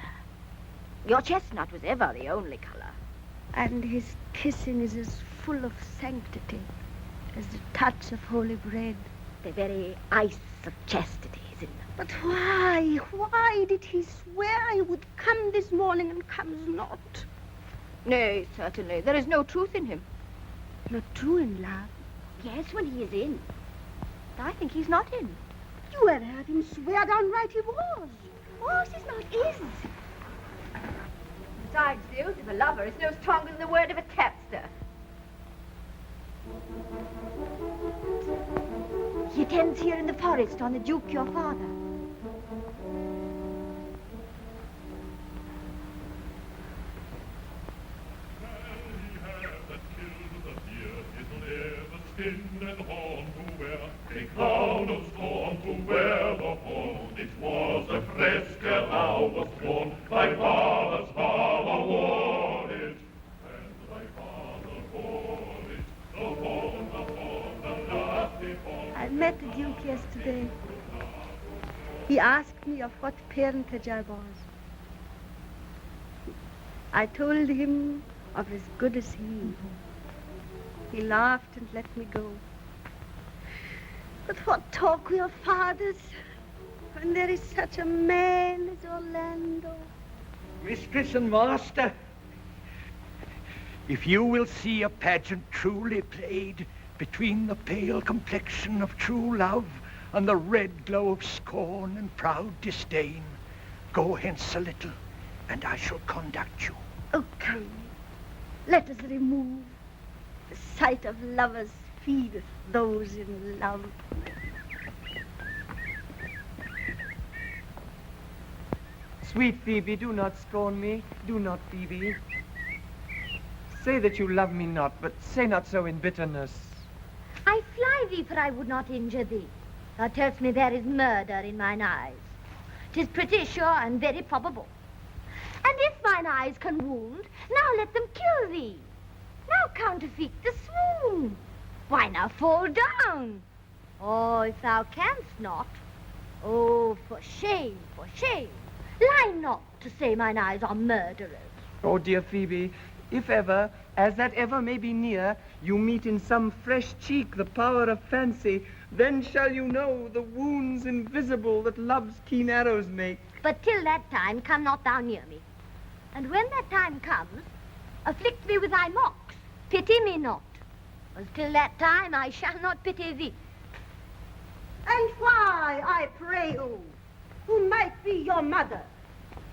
Your chestnut was ever the only color. And his kissing is as full of sanctity as the touch of holy bread. The very ice of chastity is in them. But why did he swear I would come this morning and comes not? Nay, certainly, there is no truth in him. Not true in love? Yes, when he is in. But I think he's not in. You had heard him swear downright he was. Was is not is. Besides, the oath of a lover is no stronger than the word of a tapster. He attends here in the forest on the Duke, your father. A crown of scorn to wear the horn. It was a crest ere thou wast born. Thy father's father wore it, and thy father bore it. The horn, the nasty horn. I met the Duke yesterday. He asked me of what parentage I was. I told him of as good as he. He laughed and let me go. But what talk we of fathers when there is such a man as Orlando? Mistress and master, if you will see a pageant truly played between the pale complexion of true love and the red glow of scorn and proud disdain, go hence a little, and I shall conduct you. Oh, come, let us remove. The sight of lovers feedeth those in love. Sweet Phoebe, do not scorn me. Do not, Phoebe. Say that you love me not, but say not so in bitterness. I fly thee, for I would not injure thee. Thou tell'st me there is murder in mine eyes. 'Tis pretty sure and very probable. And if mine eyes can wound, now let them kill thee. Now counterfeit the swoon. Why now fall down? Oh, if thou canst not. Oh, for shame, for shame. Lie not to say mine eyes are murderers. Oh, dear Phoebe, if ever, as that ever may be near, you meet in some fresh cheek the power of fancy, then shall you know the wounds invisible that love's keen arrows make. But till that time, come not thou near me. And when that time comes, afflict me with thy mocks. Pity me not. As till that time, I shall not pity thee. And why, I pray you, who might be your mother,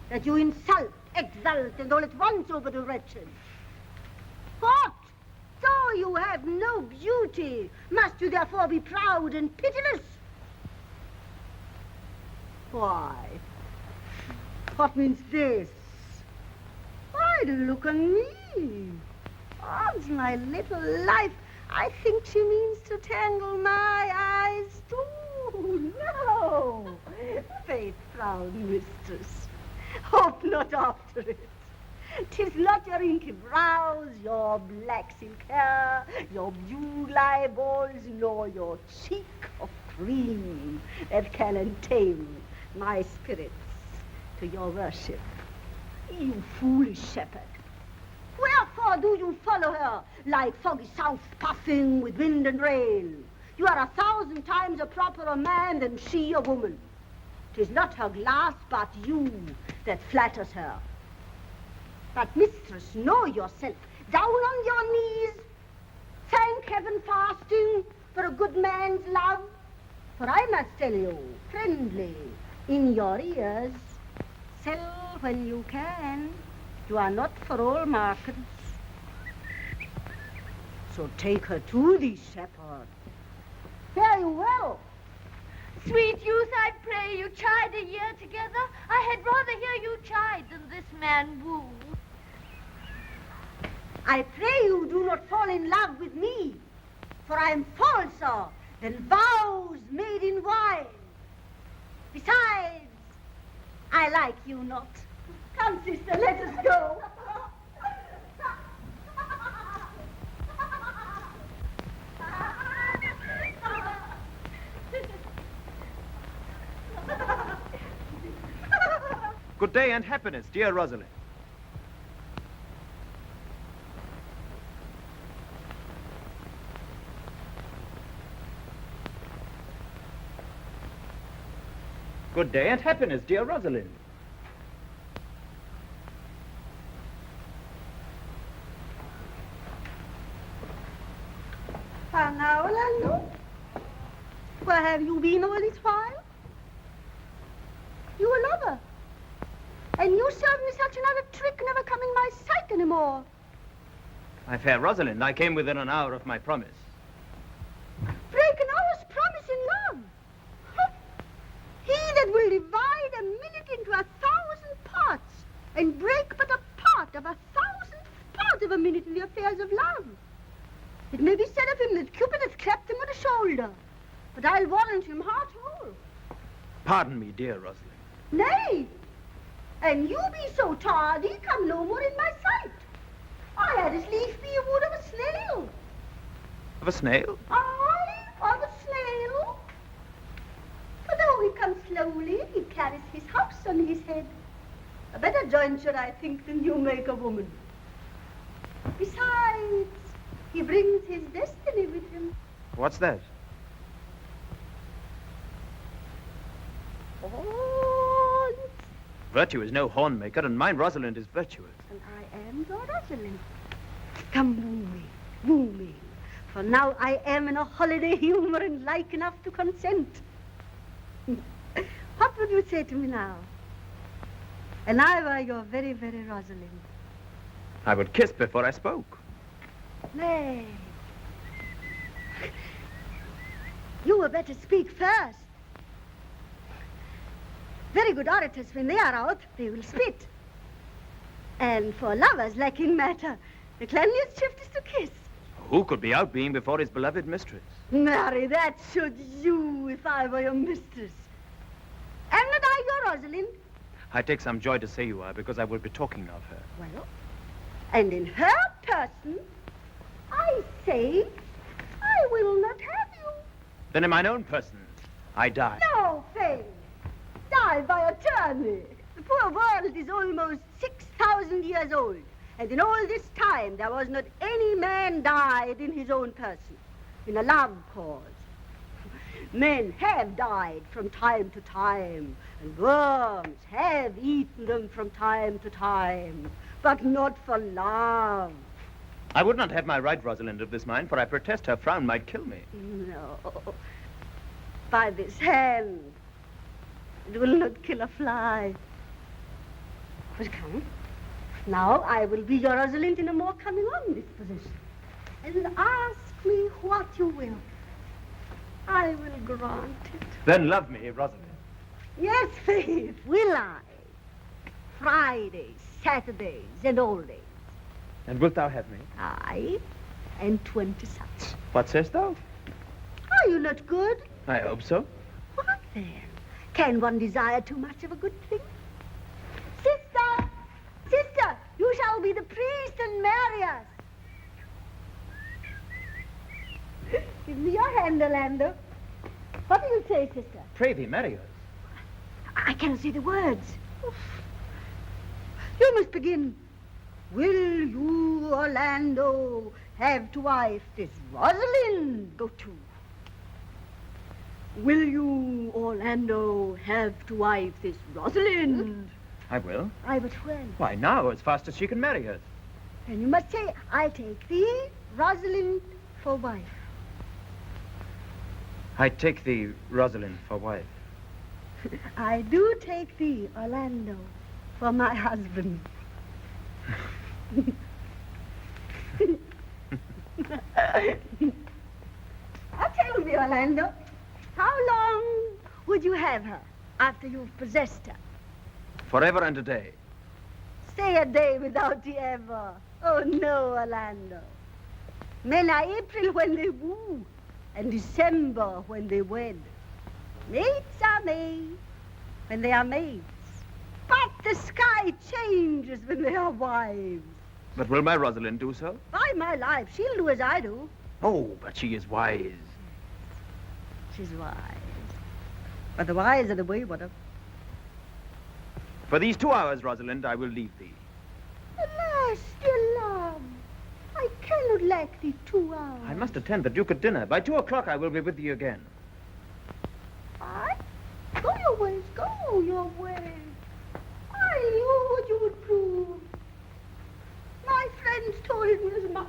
that you insult, exult, and all at once over the wretched? What? Though you have no beauty, must you therefore be proud and pitiless? Why? What means this? Why do you look on me? Odds my little life, I think she means to tangle my eyes too. No! Faith, proud mistress, hope not after it. 'Tis not your inky brows, your black silk hair, your blue eyeballs, nor your cheek of cream that can entame my spirits to your worship. You foolish shepherd, wherefore do you follow her like foggy south puffing with wind and rain? You are 1,000 times a properer man than she a woman. 'Tis not her glass, but you that flatters her. But, mistress, know yourself. Down on your knees. Thank heaven fasting for a good man's love. For I must tell you, friendly, in your ears, sell when you can. You are not for all markets. So take her to thee, shepherd. Fare you well. Sweet youth, I pray you, chide a year together. I had rather hear you chide than this man woo. I pray you do not fall in love with me, for I am falser than vows made in wine. Besides, I like you not. Come, sister, let us go. Good day and happiness, dear Rosalind. Good day and happiness, dear Rosalind. Now, Orlando, where have you been all this while? You a lover. And you serve me such another trick, never come in my sight anymore. My fair Rosalind, I came within an hour of my promise. Break an hour's promise in love. Huh. He that will divide a minute into 1,000 parts and break but a part of 1,000th part of a minute in the affairs of love. It may be said of him that Cupid hath clapped him on the shoulder, but I'll warrant him heart whole. Pardon me, dear Rosalind. Nay, and you be so tardy, come no more in my sight. I had as lief be a wood of a snail. Of a snail? Aye, of a snail. For though he comes slowly, he carries his house on his head. A better jointure, I think, than you make a woman. Besides, he brings his destiny with him. What's that? Oh, Virtue is no horn maker, and mine Rosalind is virtuous. and I am your Rosalind. Come woo me, for now I am in a holiday humor and like enough to consent. What would you say to me now? And I were your very, very Rosalind. I would kiss before I spoke. Nay. You were better speak first. Very good orators, when they are out, they will spit. And for lovers lacking matter, the cleanliest shift is to kiss. Who could be out being before his beloved mistress? Marry, that should you if I were your mistress. Am not I your Rosalind? I take some joy to say you are, because I will be talking of her. Well, and in her person, I say, I will not have you. Then in mine own person, I die. No, Faye. Die by attorney. poor world is almost 6,000 years old. And in all this time, there was not any man died in his own person, in a love cause. Men have died from time to time, and worms have eaten them from time to time, but not for love. I would not have my right, Rosalind, of this mind, for I protest her frown might kill me. No. By this hand, it will not kill a fly. But come, now I will be your Rosalind in a more coming on disposition. And ask me what you will. I will grant it. Then love me, Rosalind. Yes, Faith, will I? Fridays, Saturdays, and all days. And wilt thou have me? Aye, and 20 such. What sayest thou? Are you not good? I hope so. What then? Can one desire too much of a good thing? Sister! Sister, you shall be the priest and marry us. Give me your hand, Orlando. What do you say, sister? Pray thee, marry us. I cannot see the words. You must begin. Will you, Orlando, have to wife this Rosalind? Go to. Will you, Orlando, have to wife this Rosalind? I will. Aye, but when? Why, now, as fast as she can marry us. And you must say, I take thee, Rosalind, for wife. I take thee, Rosalind, for wife. I do take thee, Orlando, for my husband. Tell me, Orlando, how long would you have her after you've possessed her? Forever and a day. Stay a day without the ever. Oh, no, Orlando. Men are April when they woo, and December when they wed. Mates are made when they are maids. But the sky changes when they are wives. But will my Rosalind do so? By my life, she'll do as I do. Oh, but she is wise. She's wise. But the wise are the wayward. For these 2 hours, Rosalind, I will leave thee. Alas, dear love, I cannot lack thee 2 hours. I must attend the Duke at dinner. By 2 o'clock, I will be with thee again. Aye? Go your ways, go your ways. I knew what you would prove. My friends told me as much,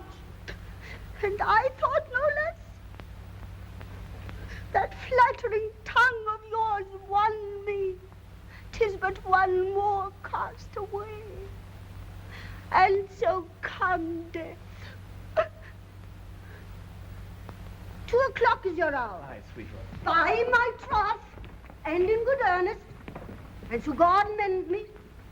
and I thought no less. That flattering tongue of yours won me. 'Tis but one more cast away. And so come death. 2 o'clock is your hour. Aye, sweet Rosalind. By my troth, and in good earnest, and so God mend me,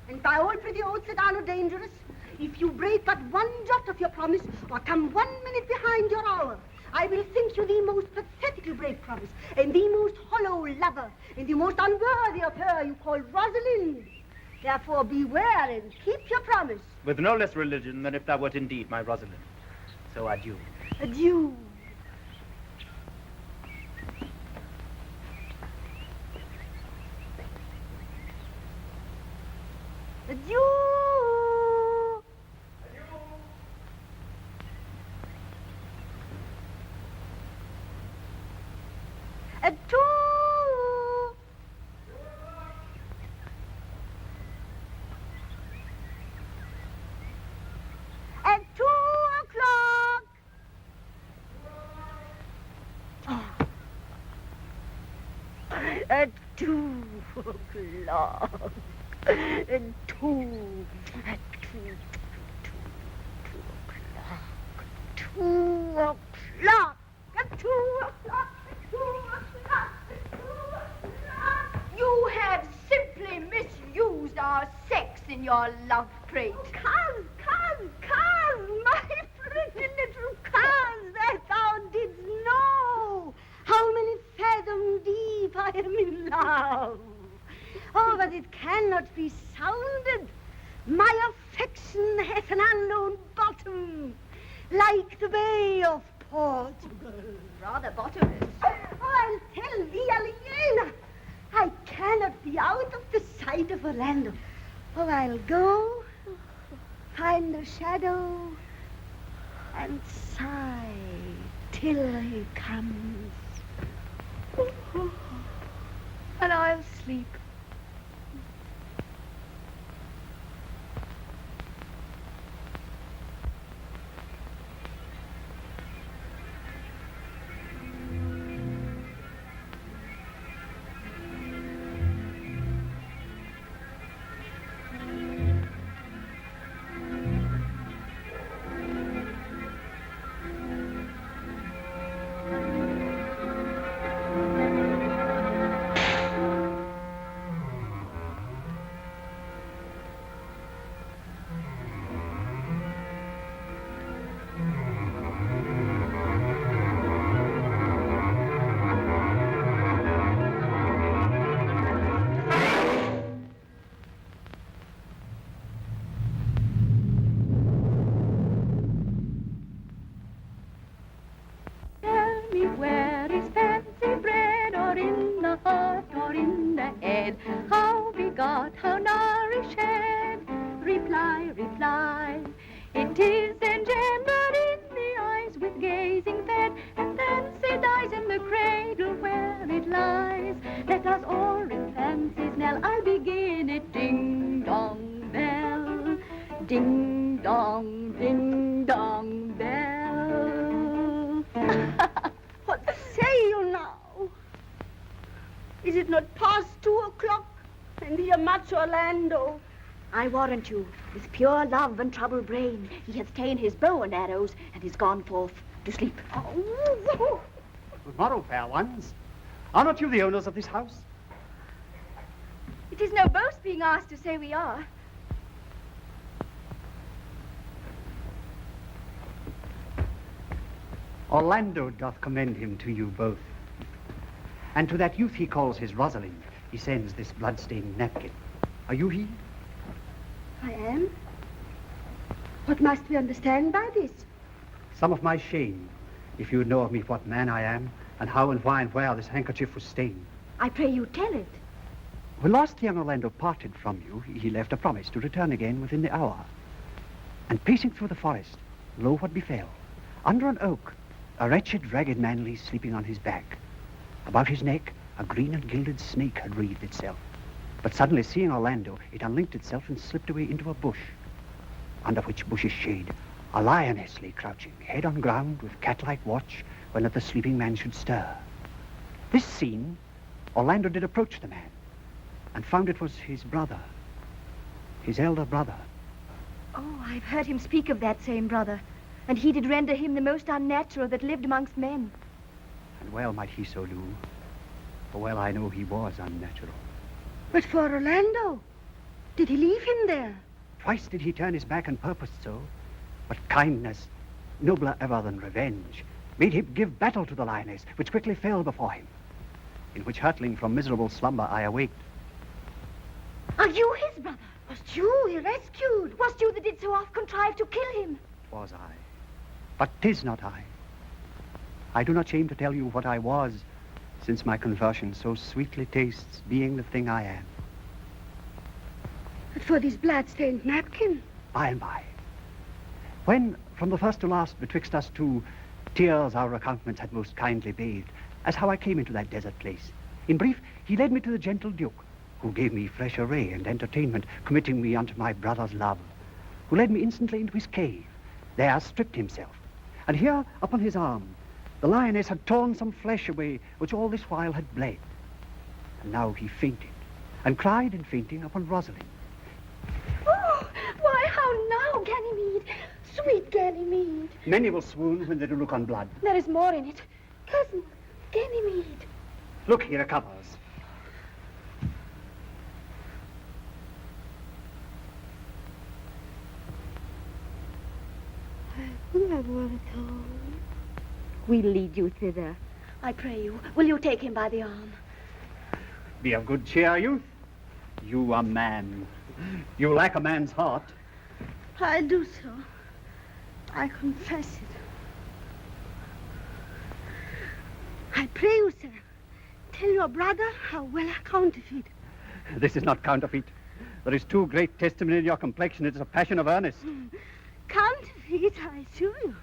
and by all pretty oaths that are no dangerous, if you break but 1 jot of your promise, or come 1 minute behind your hour, I will think you the most pathetically break promise, and the most hollow lover, and the most unworthy of her you call Rosalind. Therefore beware and keep your promise. With no less religion than if thou wert indeed my Rosalind. So adieu. Adieu. Adieu. Adieu. At 2 o'clock. At 2 o'clock. At 2. At 2. 2 o'clock. At 2 o'clock. At 2 o'clock. You have simply misused our sex in your love prate. Cuz, my pretty little cuz, that thou didst know how many fathom deep I am in love. Oh, but it cannot be sounded. My affection hath an unknown bottom, like the Bay of Portugal. Rather bottomless. Oh, I'll tell thee, Aliena, I cannot be out of the sight of Orlando. Oh, I'll go, find the shadow, and sigh till he comes. And I'll sleep. Where is fancy bred, or in the heart, or in the head? How begot, how nourished? Reply, reply. It is engendered in the eyes with gazing fed, and fancy dies in the cradle where it lies. Let us all in fancy's knell, I'll begin it. Ding dong bell, ding dong bell. What say you now? Is it not past 2 o'clock? And here much Orlando. I warrant you, with pure love and troubled brain, he hath ta'en his bow and arrows and is gone forth to sleep. Oh. Good morrow, fair ones. Are not you the owners of this house? It is no boast being asked to say we are. Orlando doth commend him to you both. And to that youth he calls his Rosalind, he sends this blood-stained napkin. Are you he? I am. What must we understand by this? Some of my shame, if you know of me what man I am, and how and why and where this handkerchief was stained. I pray you tell it. When last young Orlando parted from you, he left a promise to return again within the hour. And pacing through the forest, lo what befell. Under an oak, a wretched, ragged man lay sleeping on his back. About his neck, a green and gilded snake had wreathed itself. But suddenly, seeing Orlando, it unlinked itself and slipped away into a bush, under which bush's shade a lioness lay crouching, head on ground, with cat-like watch, when that the sleeping man should stir. This seen, Orlando did approach the man, and found it was his brother, his elder brother. Oh, I've heard him speak of that same brother, and he did render him the most unnatural that lived amongst men. And well might he so do, for well I know he was unnatural. But for Orlando, did he leave him there? Twice did he turn his back and purposed so, but kindness, nobler ever than revenge, made him give battle to the lioness, which quickly fell before him, in which hurtling from miserable slumber I awaked. Are you his brother? Wast you he rescued? Wast you that did so oft contrive to kill him? Was I, but 'tis not I. I do not shame to tell you what I was, since my conversion so sweetly tastes being the thing I am. But for this blood-stained napkin? By and by. When, from the first to last, betwixt us two, tears our recountenance had most kindly bathed, as how I came into that desert place. In brief, he led me to the gentle Duke, who gave me fresh array and entertainment, committing me unto my brother's love, who led me instantly into his cave, there stripped himself, and here, upon his arm, the lioness had torn some flesh away, which all this while had bled. And now he fainted, and cried in fainting upon Rosalind. Oh, why, how now, Ganymede? Sweet Ganymede. Many will swoon when they do look on blood. There is more in it. Cousin, Ganymede. Look, he recovers. I would have wanted home. We'll lead you thither. I pray you, will you take him by the arm? Be of good cheer, youth. You are man. You lack a man's heart. I do so. I confess it. I pray you, sir, tell your brother how well I counterfeit. This is not counterfeit. There is too great testimony in your complexion. It is a passion of earnest. Counterfeit, I assure you.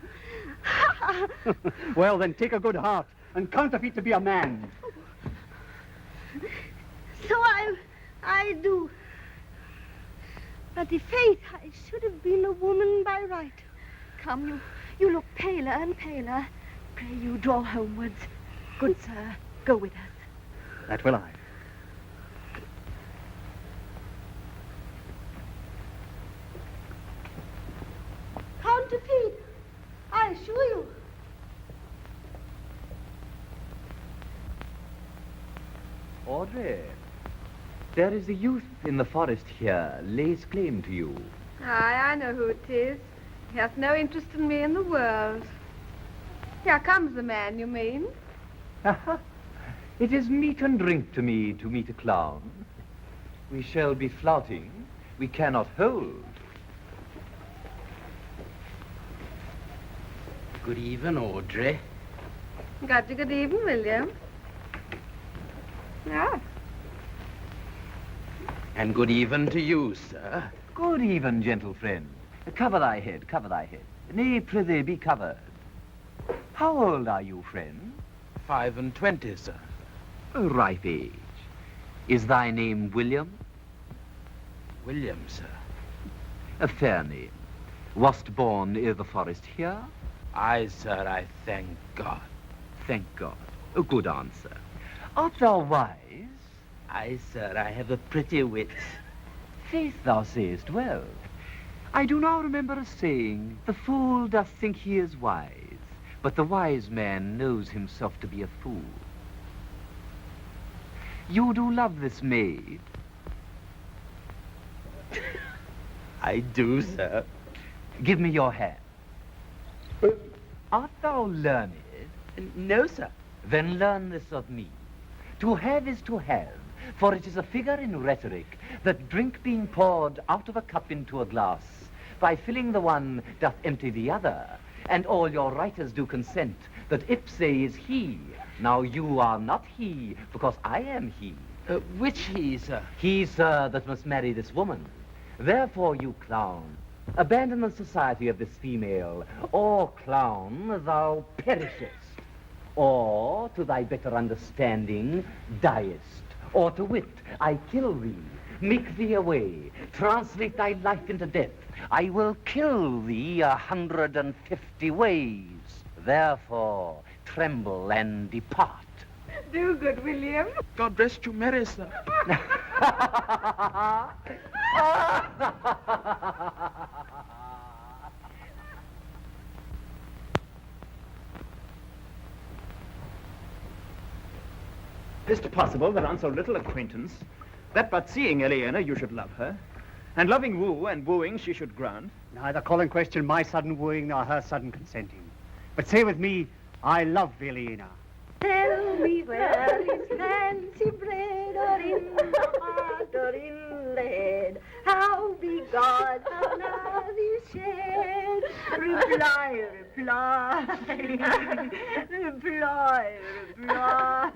Well, then take a good heart and counterfeit to be a man. So I do. But i' faith, I should have been a woman by right. Come, you look paler and paler. Pray you draw homewards. Good sir, go with us. That will I. Counterfeit, I assure you. Audrey, there is a youth in the forest here, lays claim to you. Aye, I know who it is. He has no interest in me in the world. Here comes the man, you mean? It is meat and drink to me to meet a clown. We shall be flouting. We cannot hold. Good even, Audrey. Got you good evening, William. Ah. And good even to you, sir. Good even, gentle friend. Cover thy head, cover thy head. Nay, prithee, be covered. How old are you, friend? 25, sir. A ripe age. Is thy name William? William, sir. A fair name. Wast born i' the forest here? Aye, sir, I thank God. Thank God. A good answer. Art thou wise? Aye, sir, I have a pretty wit. Faith, thou sayest well. I do now remember a saying, the fool doth think he is wise, but the wise man knows himself to be a fool. You do love this maid? I do, sir. Give me your hand. Art thou learned? No, sir. Then learn this of me. To have is to have, for it is a figure in rhetoric that drink being poured out of a cup into a glass, by filling the one doth empty the other, and all your writers do consent that ipse is he. Now you are not he, because I am he. Which he, sir? He, sir, that must marry this woman. Therefore, you clown, abandon the society of this female, or, clown, thou perishest. Or, to thy better understanding, diest. Or, to wit, I kill thee, make thee away, translate thy life into death. I will kill thee 150 ways. Therefore, tremble and depart. Do good, William. God rest you merry, sir. Is it possible that on so little acquaintance, that but seeing Eleanor you should love her, and loving woo and wooing she should grant? Neither call in question my sudden wooing nor her sudden consenting. But say with me, I love Eleanor. Tell me where is fancy bred, or in the heart, or in the head? How be God, how now you shed? Reply, reply, reply, reply.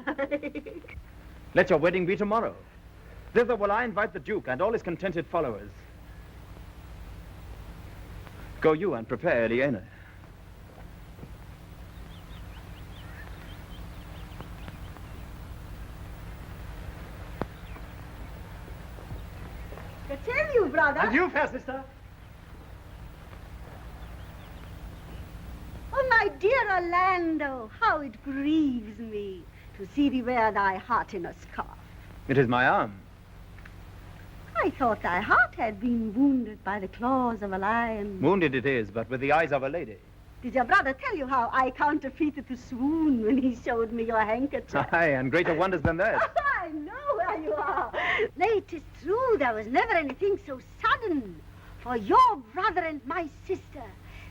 Let your wedding be tomorrow. Thither will I invite the Duke and all his contented followers. Go you and prepare Eleanor. I tell you, brother. And you, fair sister? Oh, my dear Orlando, how it grieves me to see thee wear thy heart in a scarf. It is my arm. I thought thy heart had been wounded by the claws of a lion. Wounded it is, but with the eyes of a lady. Did your brother tell you how I counterfeited to swoon when he showed me your handkerchief? Aye, and greater wonders than that. I know where you are. Nay, 'tis true, there was never anything so sudden. For your brother and my sister,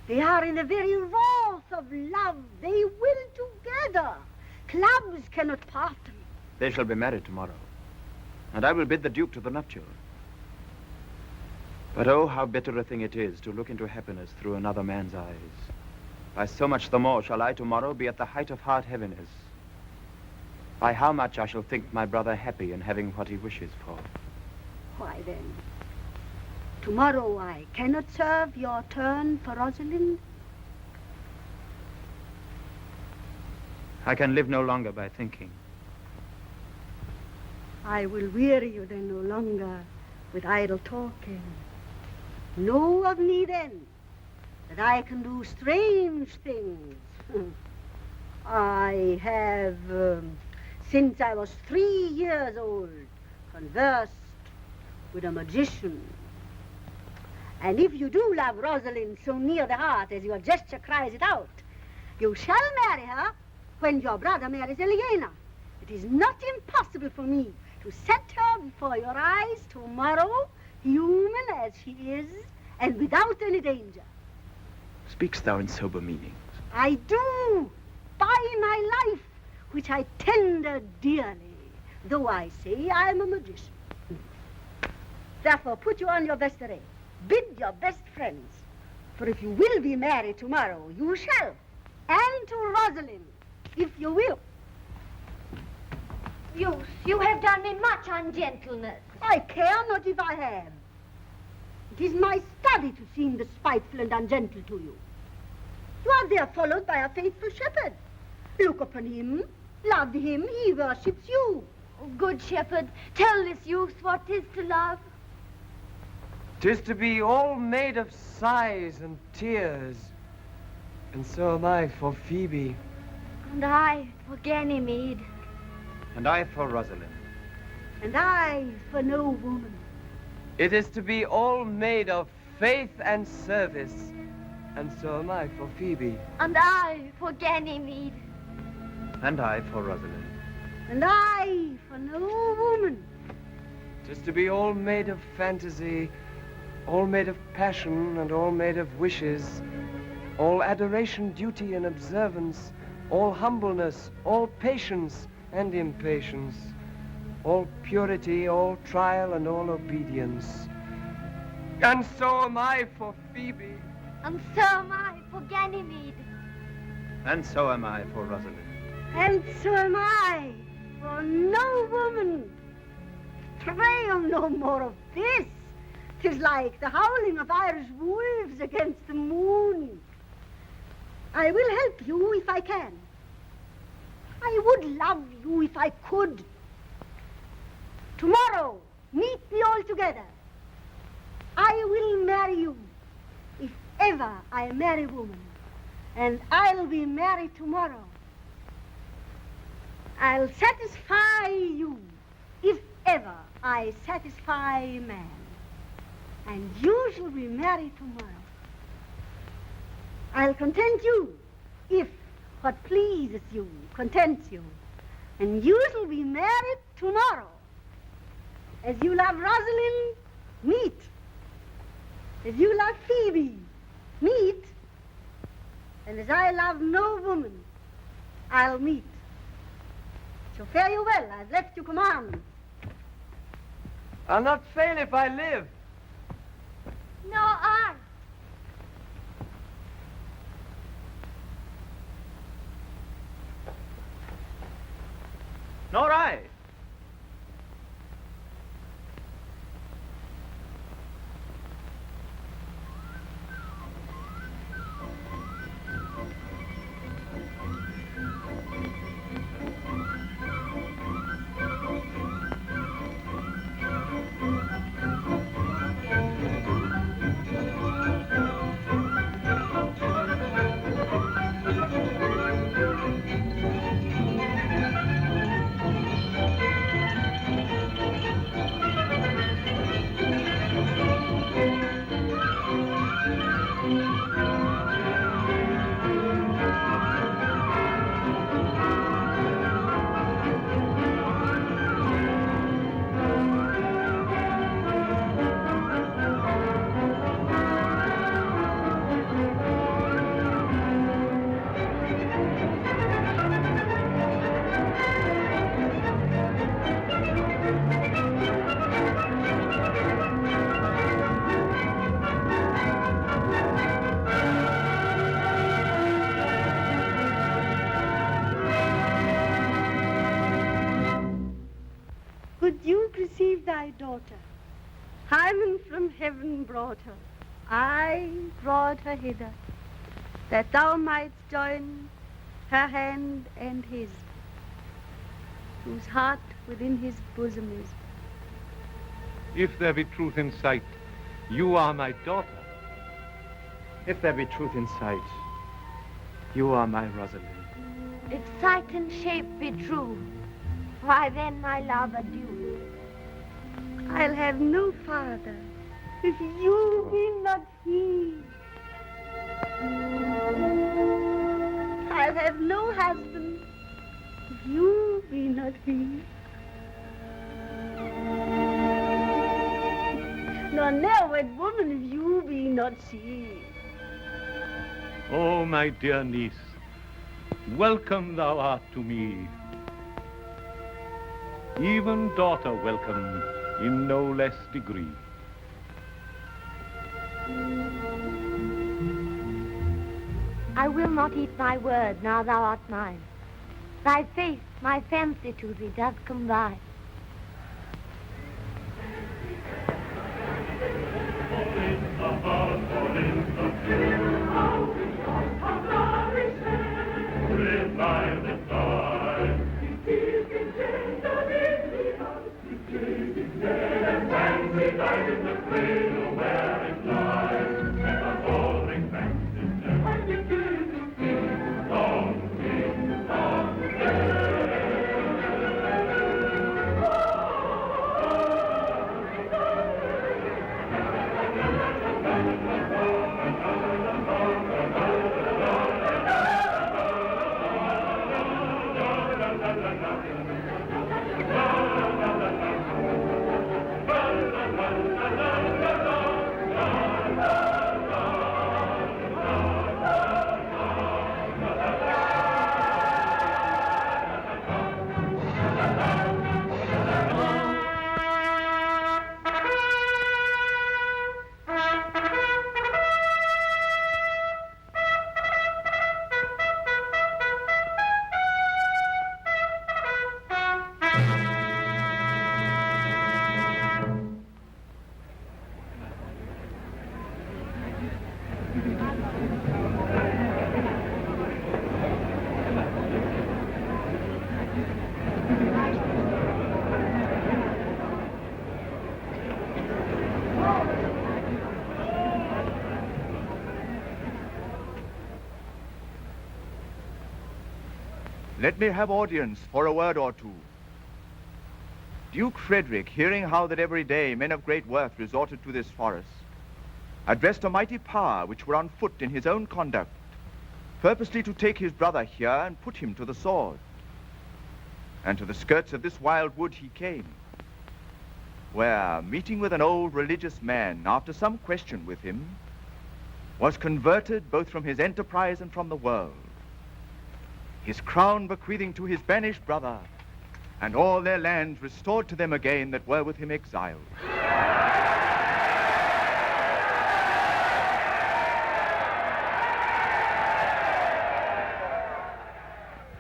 they are in the very wrath of love. They will together. Clubs cannot part them. They shall be married tomorrow, and I will bid the Duke to the nuptial. But oh, how bitter a thing it is to look into happiness through another man's eyes. By so much the more shall I tomorrow be at the height of heart heaviness. By how much I shall think my brother happy in having what he wishes for. Why then, tomorrow I cannot serve your turn for Rosalind? I can live no longer by thinking. I will weary you then no longer with idle talking. Know of me then that I can do strange things. I have, since I was 3 years old, conversed with a magician. And if you do love Rosalind so near the heart as your gesture cries it out, you shall marry her when your brother marries Elena. It is not impossible for me to set her before your eyes tomorrow, human as she is, and without any danger. Speakst thou in sober meanings? I do, by my life, which I tender dearly, though I say I'm a magician. Therefore, put you on your best array. Bid your best friends, for if you will be married tomorrow, you shall, and to Rosalind, if you will. You have done me much ungentleness. I care not if I have. It is my study to seem despiteful and ungentle to you. You are there followed by a faithful shepherd. Look upon him, love him, he worships you. Oh, good shepherd, tell this youth what 'tis to love. 'Tis to be all made of sighs and tears, and so am I for Phoebe. And I for Ganymede. And I for Rosalind. And I for no woman. It is to be all made of faith and service, and so am I for Phoebe. And I for Ganymede. And I for Rosalind. And I for no woman. It is to be all made of fantasy, all made of passion, and all made of wishes, all adoration, duty, and observance, all humbleness, all patience and impatience, all purity, all trial, and all obedience. And so am I for Phoebe. And so am I for Ganymede. And so am I for Rosalind. And so am I for no woman. Pray no more of this. 'Tis like the howling of Irish wolves against the moon. I will help you if I can. I would love you if I could. Tomorrow, meet me all together. I will marry you, if ever I marry woman. And I'll be married tomorrow. I'll satisfy you, if ever I satisfy man. And you shall be married tomorrow. I'll content you, if what pleases you contents you. And you shall be married tomorrow. As you love Rosalind, meet. As you love Phoebe, meet. And as I love no woman, I'll meet. So fare you well. I've left you command. I'll not fail if I live. No, I. Nor I. Good Duke, receive thy daughter. Hymen from heaven brought her. I brought her hither, that thou mightst join her hand and his, whose heart within his bosom is. If there be truth in sight, you are my daughter. If there be truth in sight, you are my Rosalind. If sight and shape be true, why then, my love, adieu. I'll have no father if you be not he. I'll have no husband if you be not he. Nor ne'er wed woman if you be not she. Oh, my dear niece, welcome thou art to me. Even daughter welcome in no less degree. I will not eat my word, now thou art mine. Thy faith, my fancy to thee doth combine. Let me have audience for a word or two. Duke Frederick, hearing how that every day men of great worth resorted to this forest, addressed a mighty power which were on foot in his own conduct, purposely to take his brother here and put him to the sword. And to the skirts of this wild wood he came, where, meeting with an old religious man, after some question with him, was converted both from his enterprise and from the world, his crown bequeathing to his banished brother, and all their lands restored to them again that were with him exiled.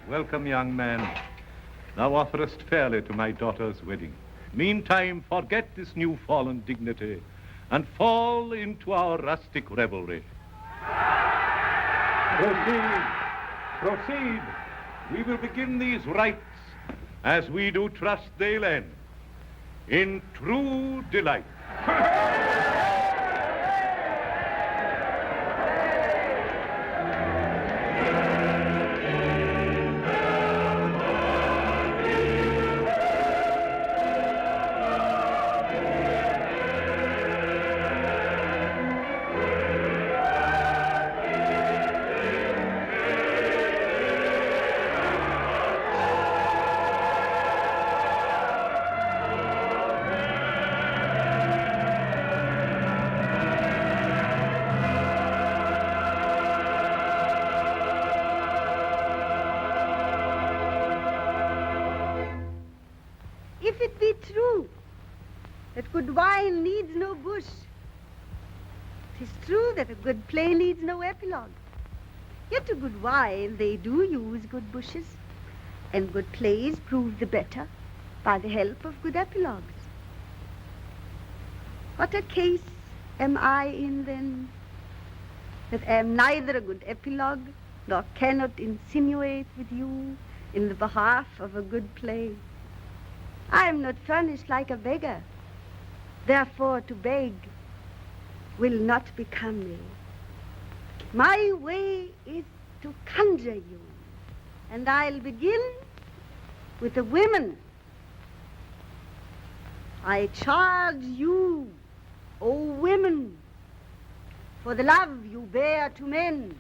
Welcome, young man. Thou offerest fairly to my daughter's wedding. Meantime, forget this new fallen dignity and fall into our rustic revelry. Proceed, proceed. We will begin these rites as we do trust they'll end in true delight. If it be true that good wine needs no bush, 'tis true that a good play needs no epilogue. Yet to good wine they do use good bushes, and good plays prove the better by the help of good epilogues. What a case am I in then, that I am neither a good epilogue, nor cannot insinuate with you in the behalf of a good play. I am not furnished like a beggar, therefore to beg will not become me. My way is to conjure you, and I'll begin with the women. I charge you, O women, for the love you bear to men,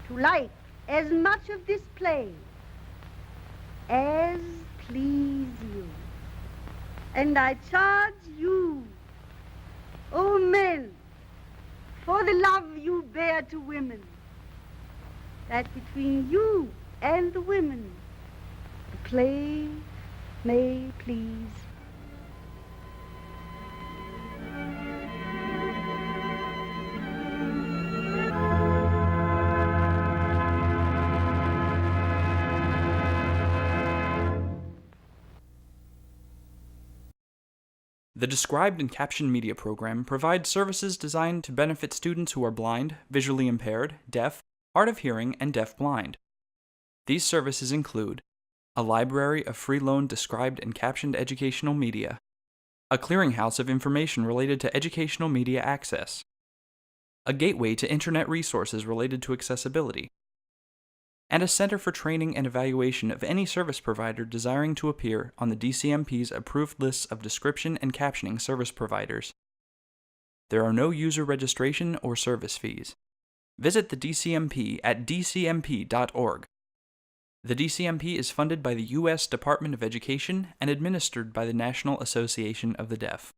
to like as much of this play as please you. And I charge you, O men, for the love you bear to women, that between you and the women the play may please. The Described and Captioned Media program provides services designed to benefit students who are blind, visually impaired, deaf, hard of hearing, and deaf-blind. These services include a library of free-loaned described and captioned educational media, a clearinghouse of information related to educational media access, a gateway to internet resources related to accessibility, and a center for training and evaluation of any service provider desiring to appear on the DCMP's approved lists of description and captioning service providers. There are no user registration or service fees. Visit the DCMP at dcmp.org. The DCMP is funded by the U.S. Department of Education and administered by the National Association of the Deaf.